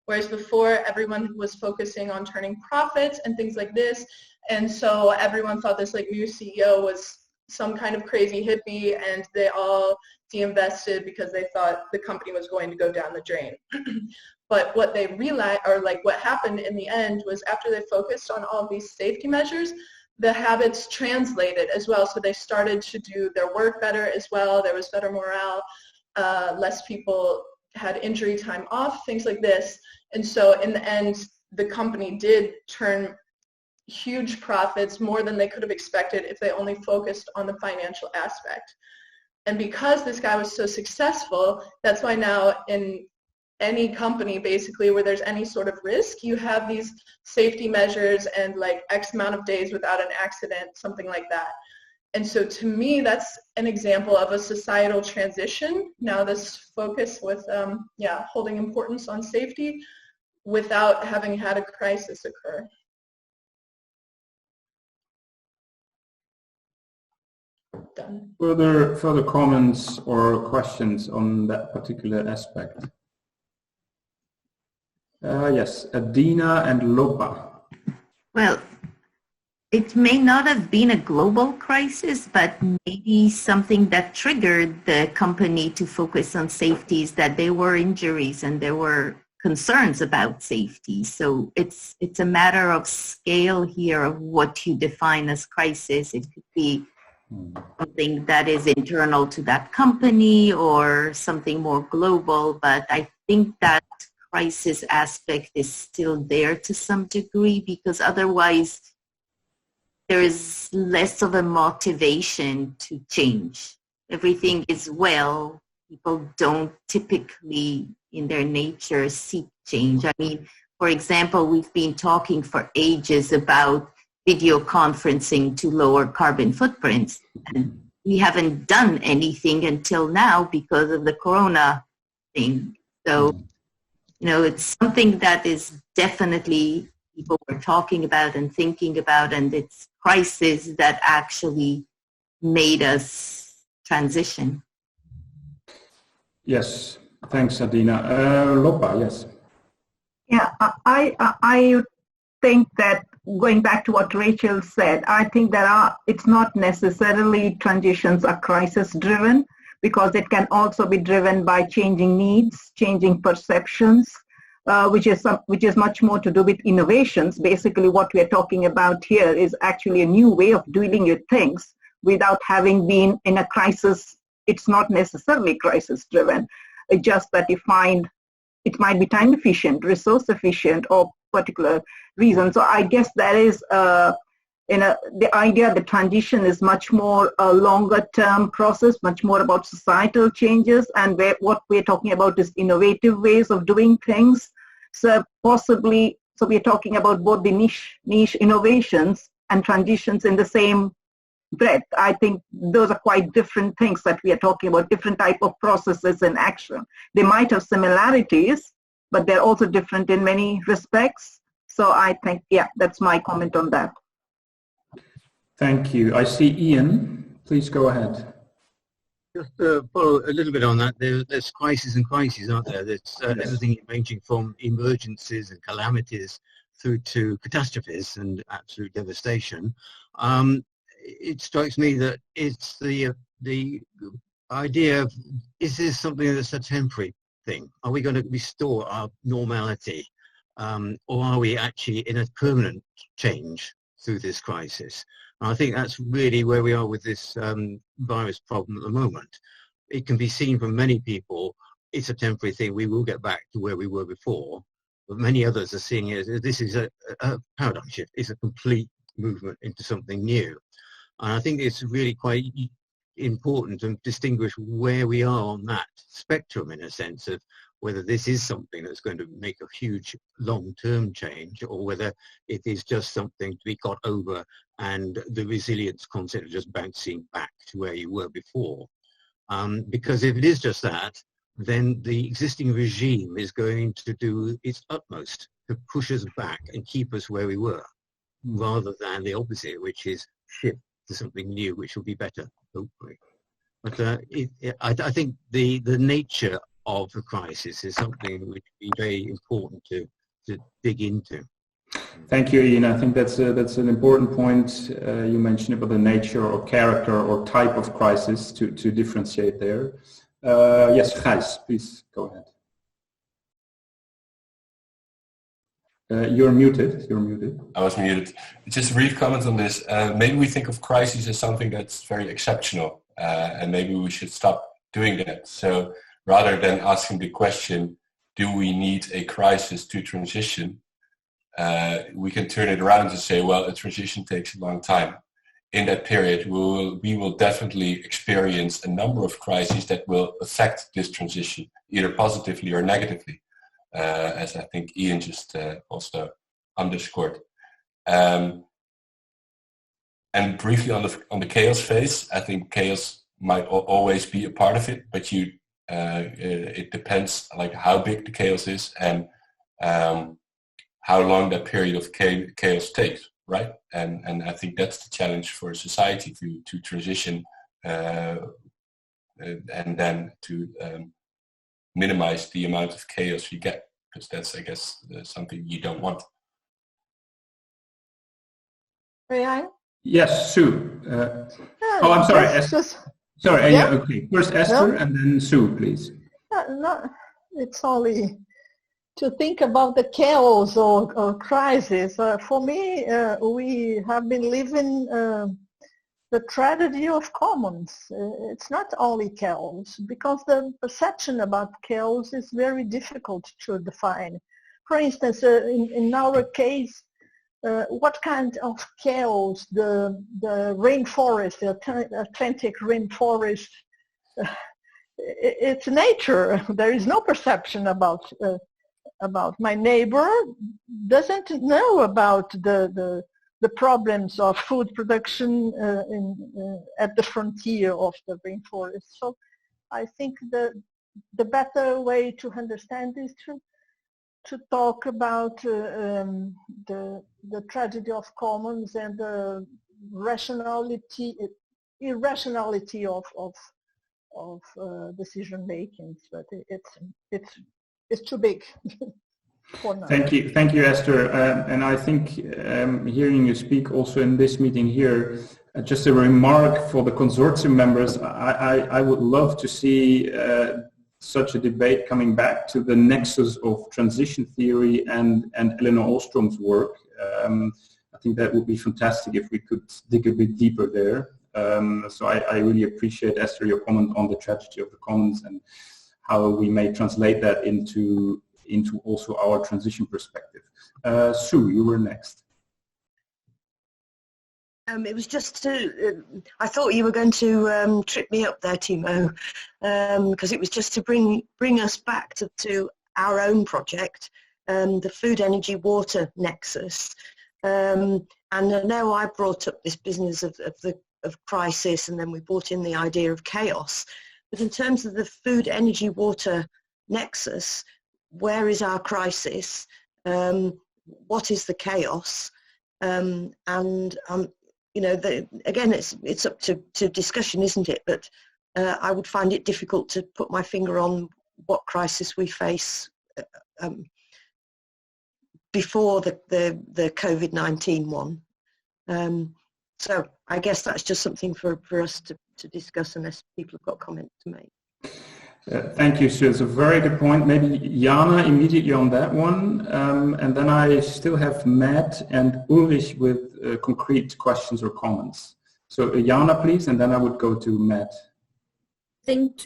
whereas before everyone was focusing on turning profits and things like this, and so everyone thought this like new CEO was some kind of crazy hippie, and they all de-invested because they thought the company was going to go down the drain. But what they realized, or like what happened in the end, was after they focused on all of these safety measures, the habits translated as well. So they started to do their work better as well. There was better morale. Less people had injury time off, things like this. And so in the end, the company did turn huge profits, more than they could have expected if they only focused on the financial aspect. And because this guy was so successful, that's why now in any company basically where there's any sort of risk, you have these safety measures and like X amount of days without an accident, something like that. And so to me, that's an example of a societal transition. Now this focus with holding importance on safety without having had a crisis occur. Done. Further comments or questions on that particular aspect? Yes, Adina and Lopa. Well, it may not have been a global crisis, but maybe something that triggered the company to focus on safety is that there were injuries and there were concerns about safety. So it's a matter of scale here of what you define as crisis. It could be something that is internal to that company or something more global, but I think that crisis aspect is still there to some degree, because otherwise there is less of a motivation to change. Everything is well. People don't typically in their nature seek change. I mean, for example, we've been talking for ages about video conferencing to lower carbon footprints. And we haven't done anything until now because of the corona thing. So, it's something that is definitely people were talking about and thinking about, and it's crisis that actually made us transition. Yes, thanks, Adina. Lopa, yes. Yeah, I think that going back to what Rachel said, I think it's not necessarily transitions are crisis driven, because it can also be driven by changing needs, changing perceptions, which is much more to do with innovations. Basically what we're talking about here is actually a new way of dealing with things without having been in a crisis. It's not necessarily crisis driven. It's just that you find it might be time efficient, resource efficient, or particular reason. So I guess that is the idea the transition is much more a longer term process, much more about societal changes, and what we're talking about is innovative ways of doing things. So we're talking about both the niche innovations and transitions in the same breadth. I think those are quite different things that we are talking about, different type of processes and action. They might have similarities, but they're also different in many respects. So I think, that's my comment on that. Thank you. I see Ian. Please go ahead. Just to follow a little bit on that, there's crises and crises, aren't there? There's everything ranging from emergencies and calamities through to catastrophes and absolute devastation. It strikes me that it's the idea of, is this something that's a temporary thing? Are we going to restore our normality? Or are we actually in a permanent change through this crisis? And I think that's really where we are with this virus problem at the moment. It can be seen from many people, it's a temporary thing, we will get back to where we were before. But many others are seeing it as this is a paradigm shift, it's a complete movement into something new. And I think it's really quite important to distinguish where we are on that spectrum, in a sense of whether this is something that's going to make a huge long-term change, or whether it is just something to be got over and the resilience concept of just bouncing back to where you were before. Because if it is just that, then the existing regime is going to do its utmost to push us back and keep us where we were, rather than the opposite, which is shift to something new, which will be better, hopefully. But I think the nature of the crisis is something which would be very important to dig into. Thank you, Ian. I think that's an important point you mentioned about the nature or character or type of crisis to differentiate there. Yes, Gijs, please go ahead. You're muted. You're muted. I was muted. Just a brief comment on this. Maybe we think of crisis as something that's very exceptional, and maybe we should stop doing that. So rather than asking the question, do we need a crisis to transition? We can turn it around and say, well, a transition takes a long time. In that period, we will definitely experience a number of crises that will affect this transition, either positively or negatively, as I think Ian just also underscored. And briefly on the chaos phase, I think chaos might always be a part of it, but it depends like how big the chaos is and how long that period of chaos takes, right? And I think that's the challenge for society to transition and then to minimize the amount of chaos you get, because that's, I guess, something you don't want. May Yes, Sue. Oh, I'm sorry. Sorry. Yeah? Okay. First Esther, and then Sue, please. No, it's only to think about the chaos or crisis. For me, we have been living the tragedy of commons. It's not only chaos, because the perception about chaos is very difficult to define. For instance, in our case, what kind of chaos the rainforest, the Atlantic rainforest, it's nature. There is no perception about my neighbor doesn't know about the problems of food production at the frontier of the rainforest. So I think the better way to understand is to talk about the tragedy of commons and the irrationality of decision making. But it's too big for now. Thank you, Esther. And I think hearing you speak also in this meeting here, just a remark for the consortium members. I would love to see such a debate coming back to the nexus of transition theory and Elinor Ostrom's work. I think that would be fantastic if we could dig a bit deeper there. So I really appreciate, Esther, your comment on the tragedy of the commons and how we may translate that into also our transition perspective. Sue, you were next. It was just I thought you were going to trip me up there, Timo, because it was just to bring us back to our own project, the Food, Energy, Water Nexus. And I know I brought up this business of crisis, and then we brought in the idea of chaos. But in terms of the Food, Energy, Water Nexus, where is our crisis? What is the chaos? You know, again, it's up to discussion, isn't it? But I would find it difficult to put my finger on what crisis we face before the COVID-19 one. So I guess that's just something for us to discuss, unless people have got comments to make. Thank you, Sue. It's a very good point. Maybe Jana immediately on that one. And then I still have Matt and Ulrich with concrete questions or comments. So Jana, please, and then I would go to Matt. I think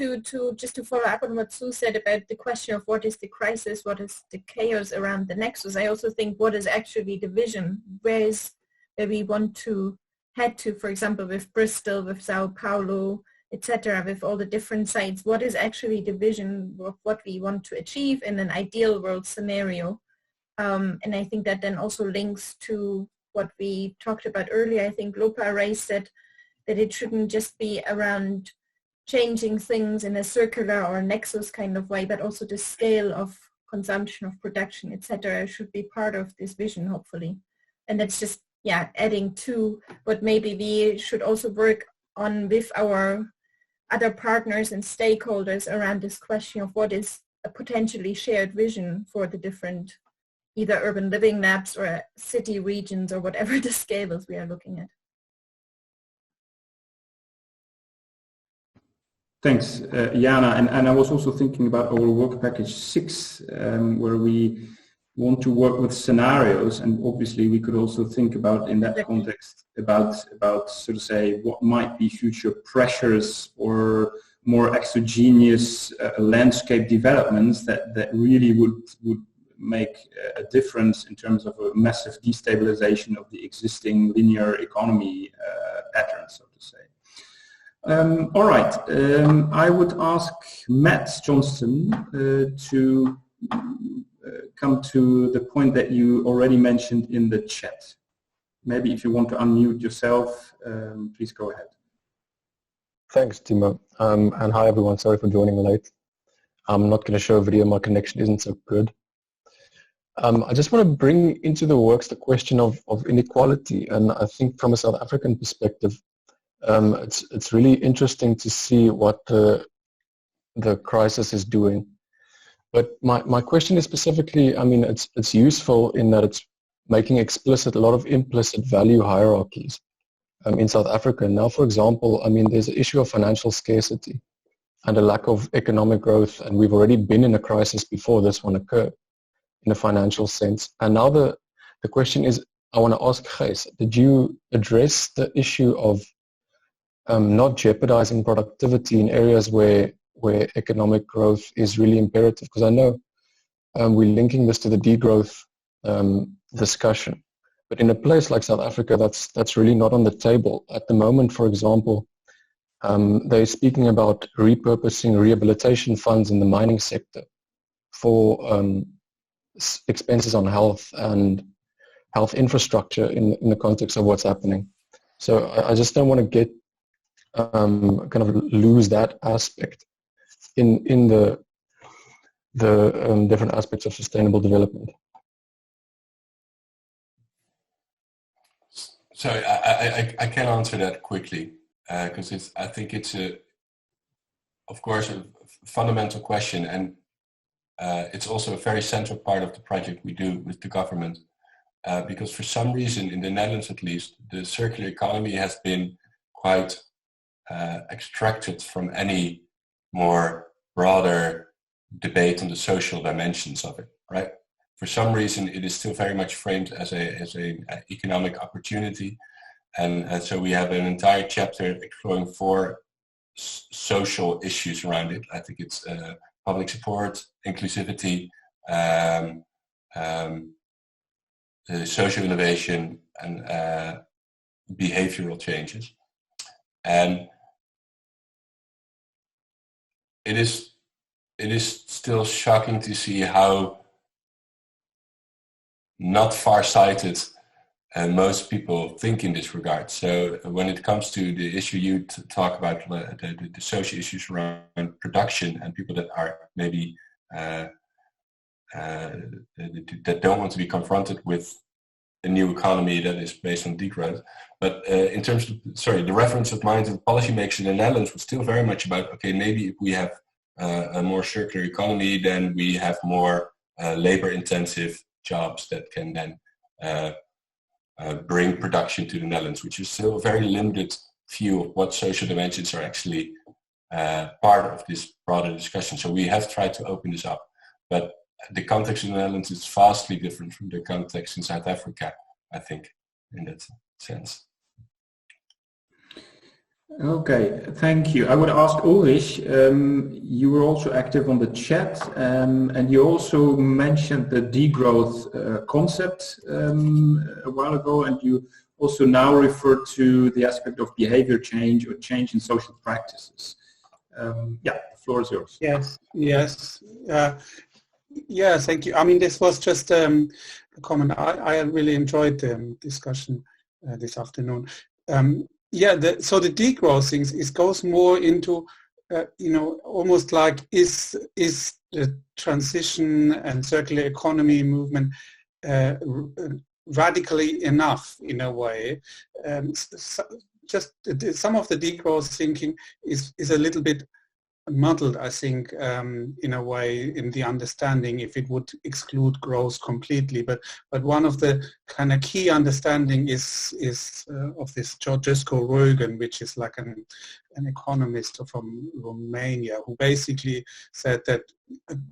just to follow up on what Sue said about the question of what is the crisis, what is the chaos around the nexus, I also think what is actually the vision, where we want to head to, for example, with Bristol, with Sao Paulo, etc., with all the different sites, what is actually the vision of what we want to achieve in an ideal world scenario. And I think that then also links to what we talked about earlier. I think Lopa Ray said that it shouldn't just be around changing things in a circular or nexus kind of way, but also the scale of consumption, of production, etc., should be part of this vision, hopefully. And that's just, yeah, adding to what maybe we should also work on with our other partners and stakeholders around this question of what is a potentially shared vision for the different either urban living labs or city regions or whatever the scales we are looking at. Thanks, Jana. And I was also thinking about our work package 6, where we want to work with scenarios, and obviously we could also think about in that context about so to say what might be future pressures or more exogenous landscape developments that really would make a difference in terms of a massive destabilization of the existing linear economy patterns, so to say. All right, I would ask Matt Johnston to come to the point that you already mentioned in the chat. Maybe if you want to unmute yourself, please go ahead. Thanks, Timo. And hi everyone, sorry for joining late. I'm not going to show a video, my connection isn't so good. I just want to bring into the works the question of inequality, and I think from a South African perspective, it's really interesting to see what the crisis is doing. But my question is specifically, I mean, it's useful in that it's making explicit a lot of implicit value hierarchies in South Africa. Now, for example, I mean, there's an issue of financial scarcity and a lack of economic growth, and we've already been in a crisis before this one occurred in a financial sense. And now the question is, I want to ask Gijs, did you address the issue of not jeopardizing productivity in areas where economic growth is really imperative? Because I know we're linking this to the degrowth discussion, but in a place like South Africa, that's really not on the table at the moment. For example, they're speaking about repurposing rehabilitation funds in the mining sector for expenses on health and health infrastructure in the context of what's happening. So I just don't want to get kind of lose that aspect in the different aspects of sustainable development. So I can answer that quickly because I think it's of course a fundamental question, and it's also a very central part of the project we do with the government, because for some reason in the Netherlands at least, the circular economy has been quite extracted from any more broader debate on the social dimensions of it, right? For some reason, it is still very much framed as an economic opportunity, and so we have an entire chapter exploring 4 social issues around it. I think it's public support, inclusivity, social innovation, and behavioral changes. And it is still shocking to see how not far-sighted most people think in this regard. So when it comes to the issue you talk about, the social issues around production and people that are maybe that don't want to be confronted with a new economy that is based on degrowth. But in terms of, the reference of mine to policymakers in the Netherlands was still very much about, okay, maybe if we have a more circular economy, then we have more labor-intensive jobs that can then bring production to the Netherlands, which is still a very limited view of what social dimensions are actually part of this broader discussion. So we have tried to open this up, but the context in the Netherlands is vastly different from the context in South Africa, I think, in that sense. Okay, thank you. I would ask Ulrich, you were also active on the chat, and you also mentioned the degrowth concept a while ago, and you also now refer to the aspect of behavior change or change in social practices. Yeah, the floor is yours. Yes. Yeah, thank you. I mean, this was just a comment. I really enjoyed the discussion this afternoon. So the degrowth things, it goes more into almost like is the transition and circular economy movement radically enough in a way? Just some of the degrowth thinking is a little bit muddled, I think, in a way, in the understanding if it would exclude growth completely. But one of the kind of key understanding is of this Georgescu Roegen, which is like an economist from Romania, who basically said that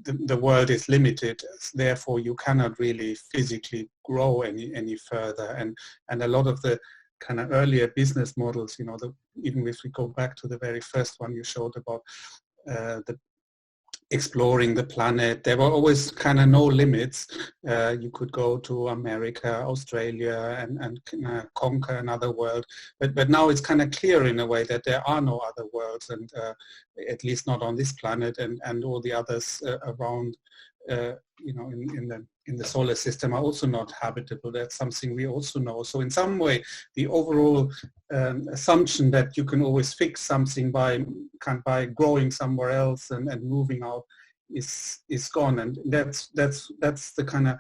the world is limited, therefore you cannot really physically grow any further. And a lot of the kind of earlier business models, even if we go back to the very first one you showed about the exploring the planet, there were always kind of no limits. You could go to America, Australia, and conquer another world. But now it's kind of clear in a way that there are no other worlds, and at least not on this planet, and all the others around, in the solar system are also not habitable. That's something we also know. So in some way, the overall assumption that you can always fix something by growing somewhere else and moving out is gone. And that's the kind of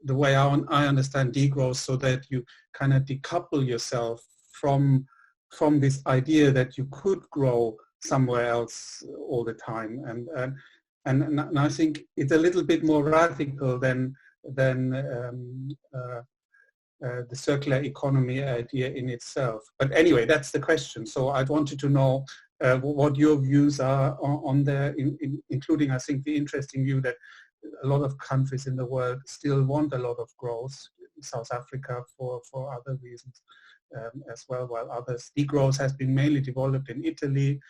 the way I understand degrowth, so that you kind of decouple yourself from this idea that you could grow somewhere else all the time. And I think it's a little bit more radical than the circular economy idea in itself. But anyway, that's the question. So I wanted to know what your views are on there, including, I think, the interesting view that a lot of countries in the world still want a lot of growth. South Africa for other reasons as well, while others. Degrowth has been mainly developed in Italy,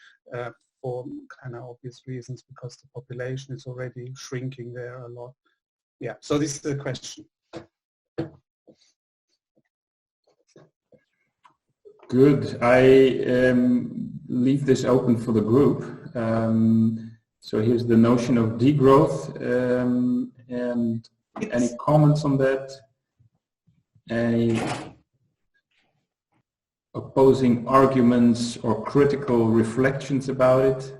for kind of obvious reasons, because the population is already shrinking there a lot. Yeah, so this is the question. Good. I leave this open for the group. So here's the notion of degrowth, and any comments on that? Any opposing arguments or critical reflections about it?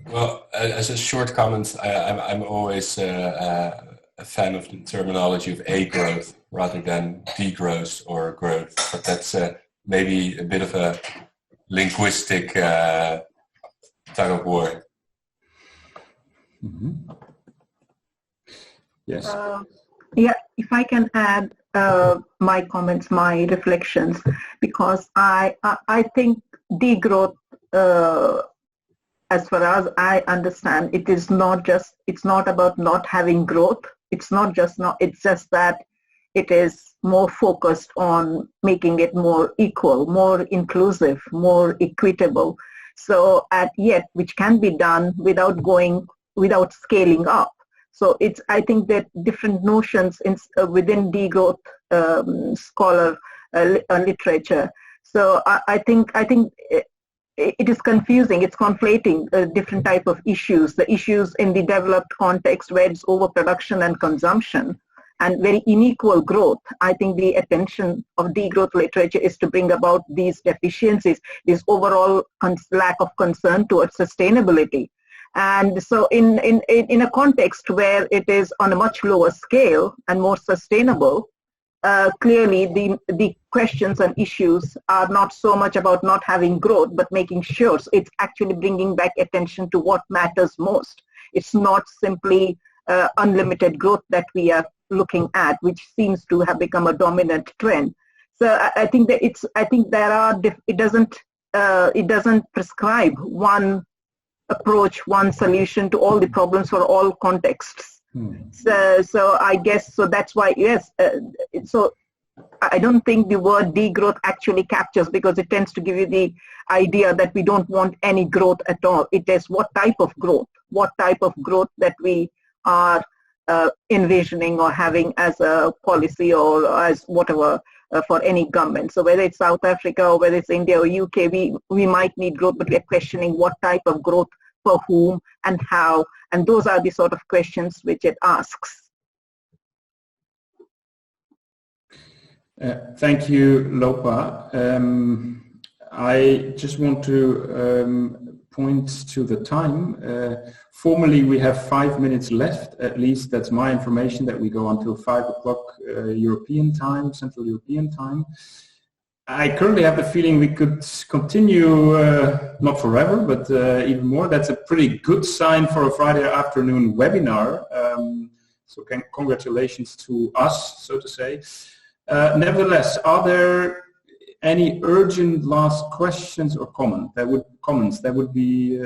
Well, as a short comment, I'm always a fan of the terminology of a-growth rather than degrowth or growth, but that's maybe a bit of a linguistic tug of war. Mm-hmm. Yes. Yeah, if I can add my comments, my reflections, because I think degrowth, as far as I understand, it's not about not having growth. It's just that it is more focused on making it more equal, more inclusive, more equitable. So which can be done without scaling up. So I think that different notions within degrowth scholar literature. So I think it is confusing. It's conflating different type of issues. The issues in the developed context where it's overproduction and consumption and very unequal growth. I think the attention of degrowth literature is to bring about these deficiencies, this overall lack of concern towards sustainability. And so in a context where it is on a much lower scale and more sustainable, clearly the questions and issues are not so much about not having growth, but making sure it's actually bringing back attention to what matters most. It's not simply unlimited growth that we are looking at, which seems to have become a dominant trend. So I think that it doesn't prescribe one approach, one solution to all the problems for all contexts. So I guess, so that's why, yes, so I don't think the word degrowth actually captures, because it tends to give you the idea that we don't want any growth at all. It is what type of growth that we are envisioning or having as a policy or as whatever for any government. So whether it's South Africa or whether it's India or UK, we might need growth, but we're questioning what type of growth, for whom, and how. And those are the sort of questions which it asks. Thank you, Lopa. I just want to point to the time. Formally, we have 5 minutes left. At least that's my information, that we go until 5 o'clock European time, Central European time. I currently have the feeling we could continue, not forever, but even more. That's a pretty good sign for a Friday afternoon webinar. So congratulations to us, so to say. Nevertheless, are there any urgent last questions or comments? That would be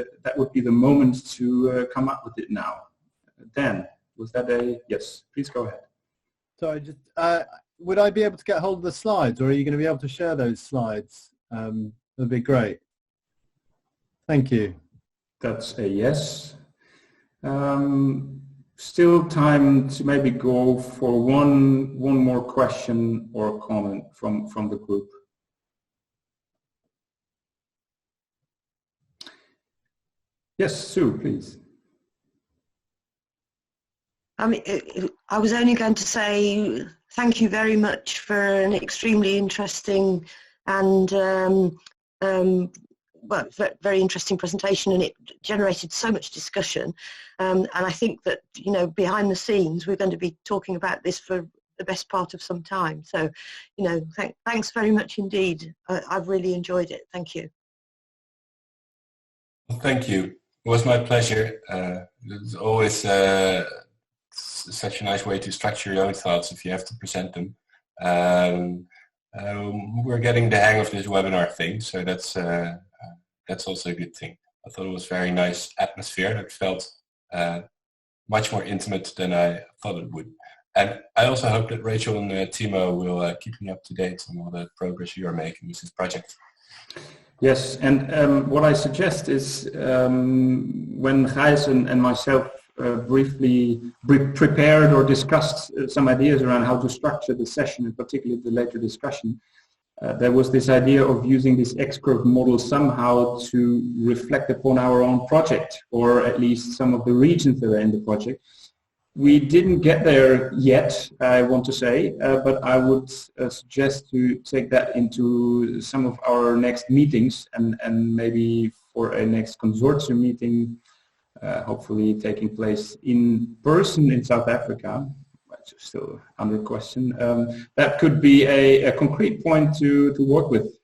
the moment to come up with it now. Dan, was that a yes? Please go ahead. Sorry, just would I be able to get hold of the slides, or are you going to be able to share those slides? That'd be great. Thank you. That's a yes. Still time to maybe go for one more question or comment from the group. Yes, Sue, please. I was only going to say thank you very much for an extremely interesting and well, very interesting presentation, and it generated so much discussion. And I think that, you know, behind the scenes, we're going to be talking about this for the best part of some time. So, you know, thanks very much indeed. I've really enjoyed it. Thank you. Well, thank you. It was my pleasure. It's always such a nice way to structure your own thoughts if you have to present them. We're getting the hang of this webinar thing, so that's also a good thing. I thought it was very nice atmosphere. It felt much more intimate than I thought it would. And I also hope that Rachel and Timo will keep me up to date on all the progress you are making with this project. Yes, and what I suggest is when Gijs and myself briefly prepared or discussed some ideas around how to structure the session, and particularly the later discussion, there was this idea of using this X-curve model somehow to reflect upon our own project, or at least some of the regions that are in the project. We didn't get there yet, I want to say, but I would suggest to take that into some of our next meetings, and maybe for a next consortium meeting, hopefully taking place in person in South Africa, which is still under question. That could be a concrete point to work with,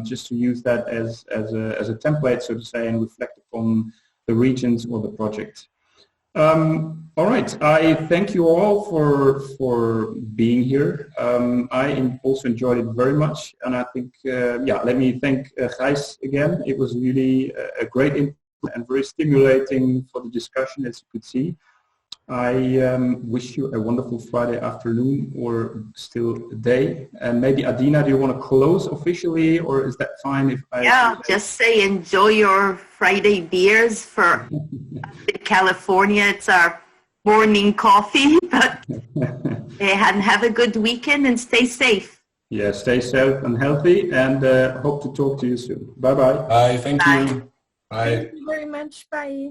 just to use that as a template, so to say, and reflect upon the regions or the project. All right, I thank you all for being here. I also enjoyed it very much, and I think, yeah, let me thank Gijs again. It was really a great input and very stimulating for the discussion, as you could see. I wish you a wonderful Friday afternoon, or still day. And maybe Adina, do you want to close officially, or is that fine if I... Yeah, just say enjoy your Friday beers. For in California, it's our morning coffee, but and have a good weekend and stay safe. Yeah, stay safe and healthy, and hope to talk to you soon. Bye-bye. Bye, thank you. Bye. Thank you very much. Bye.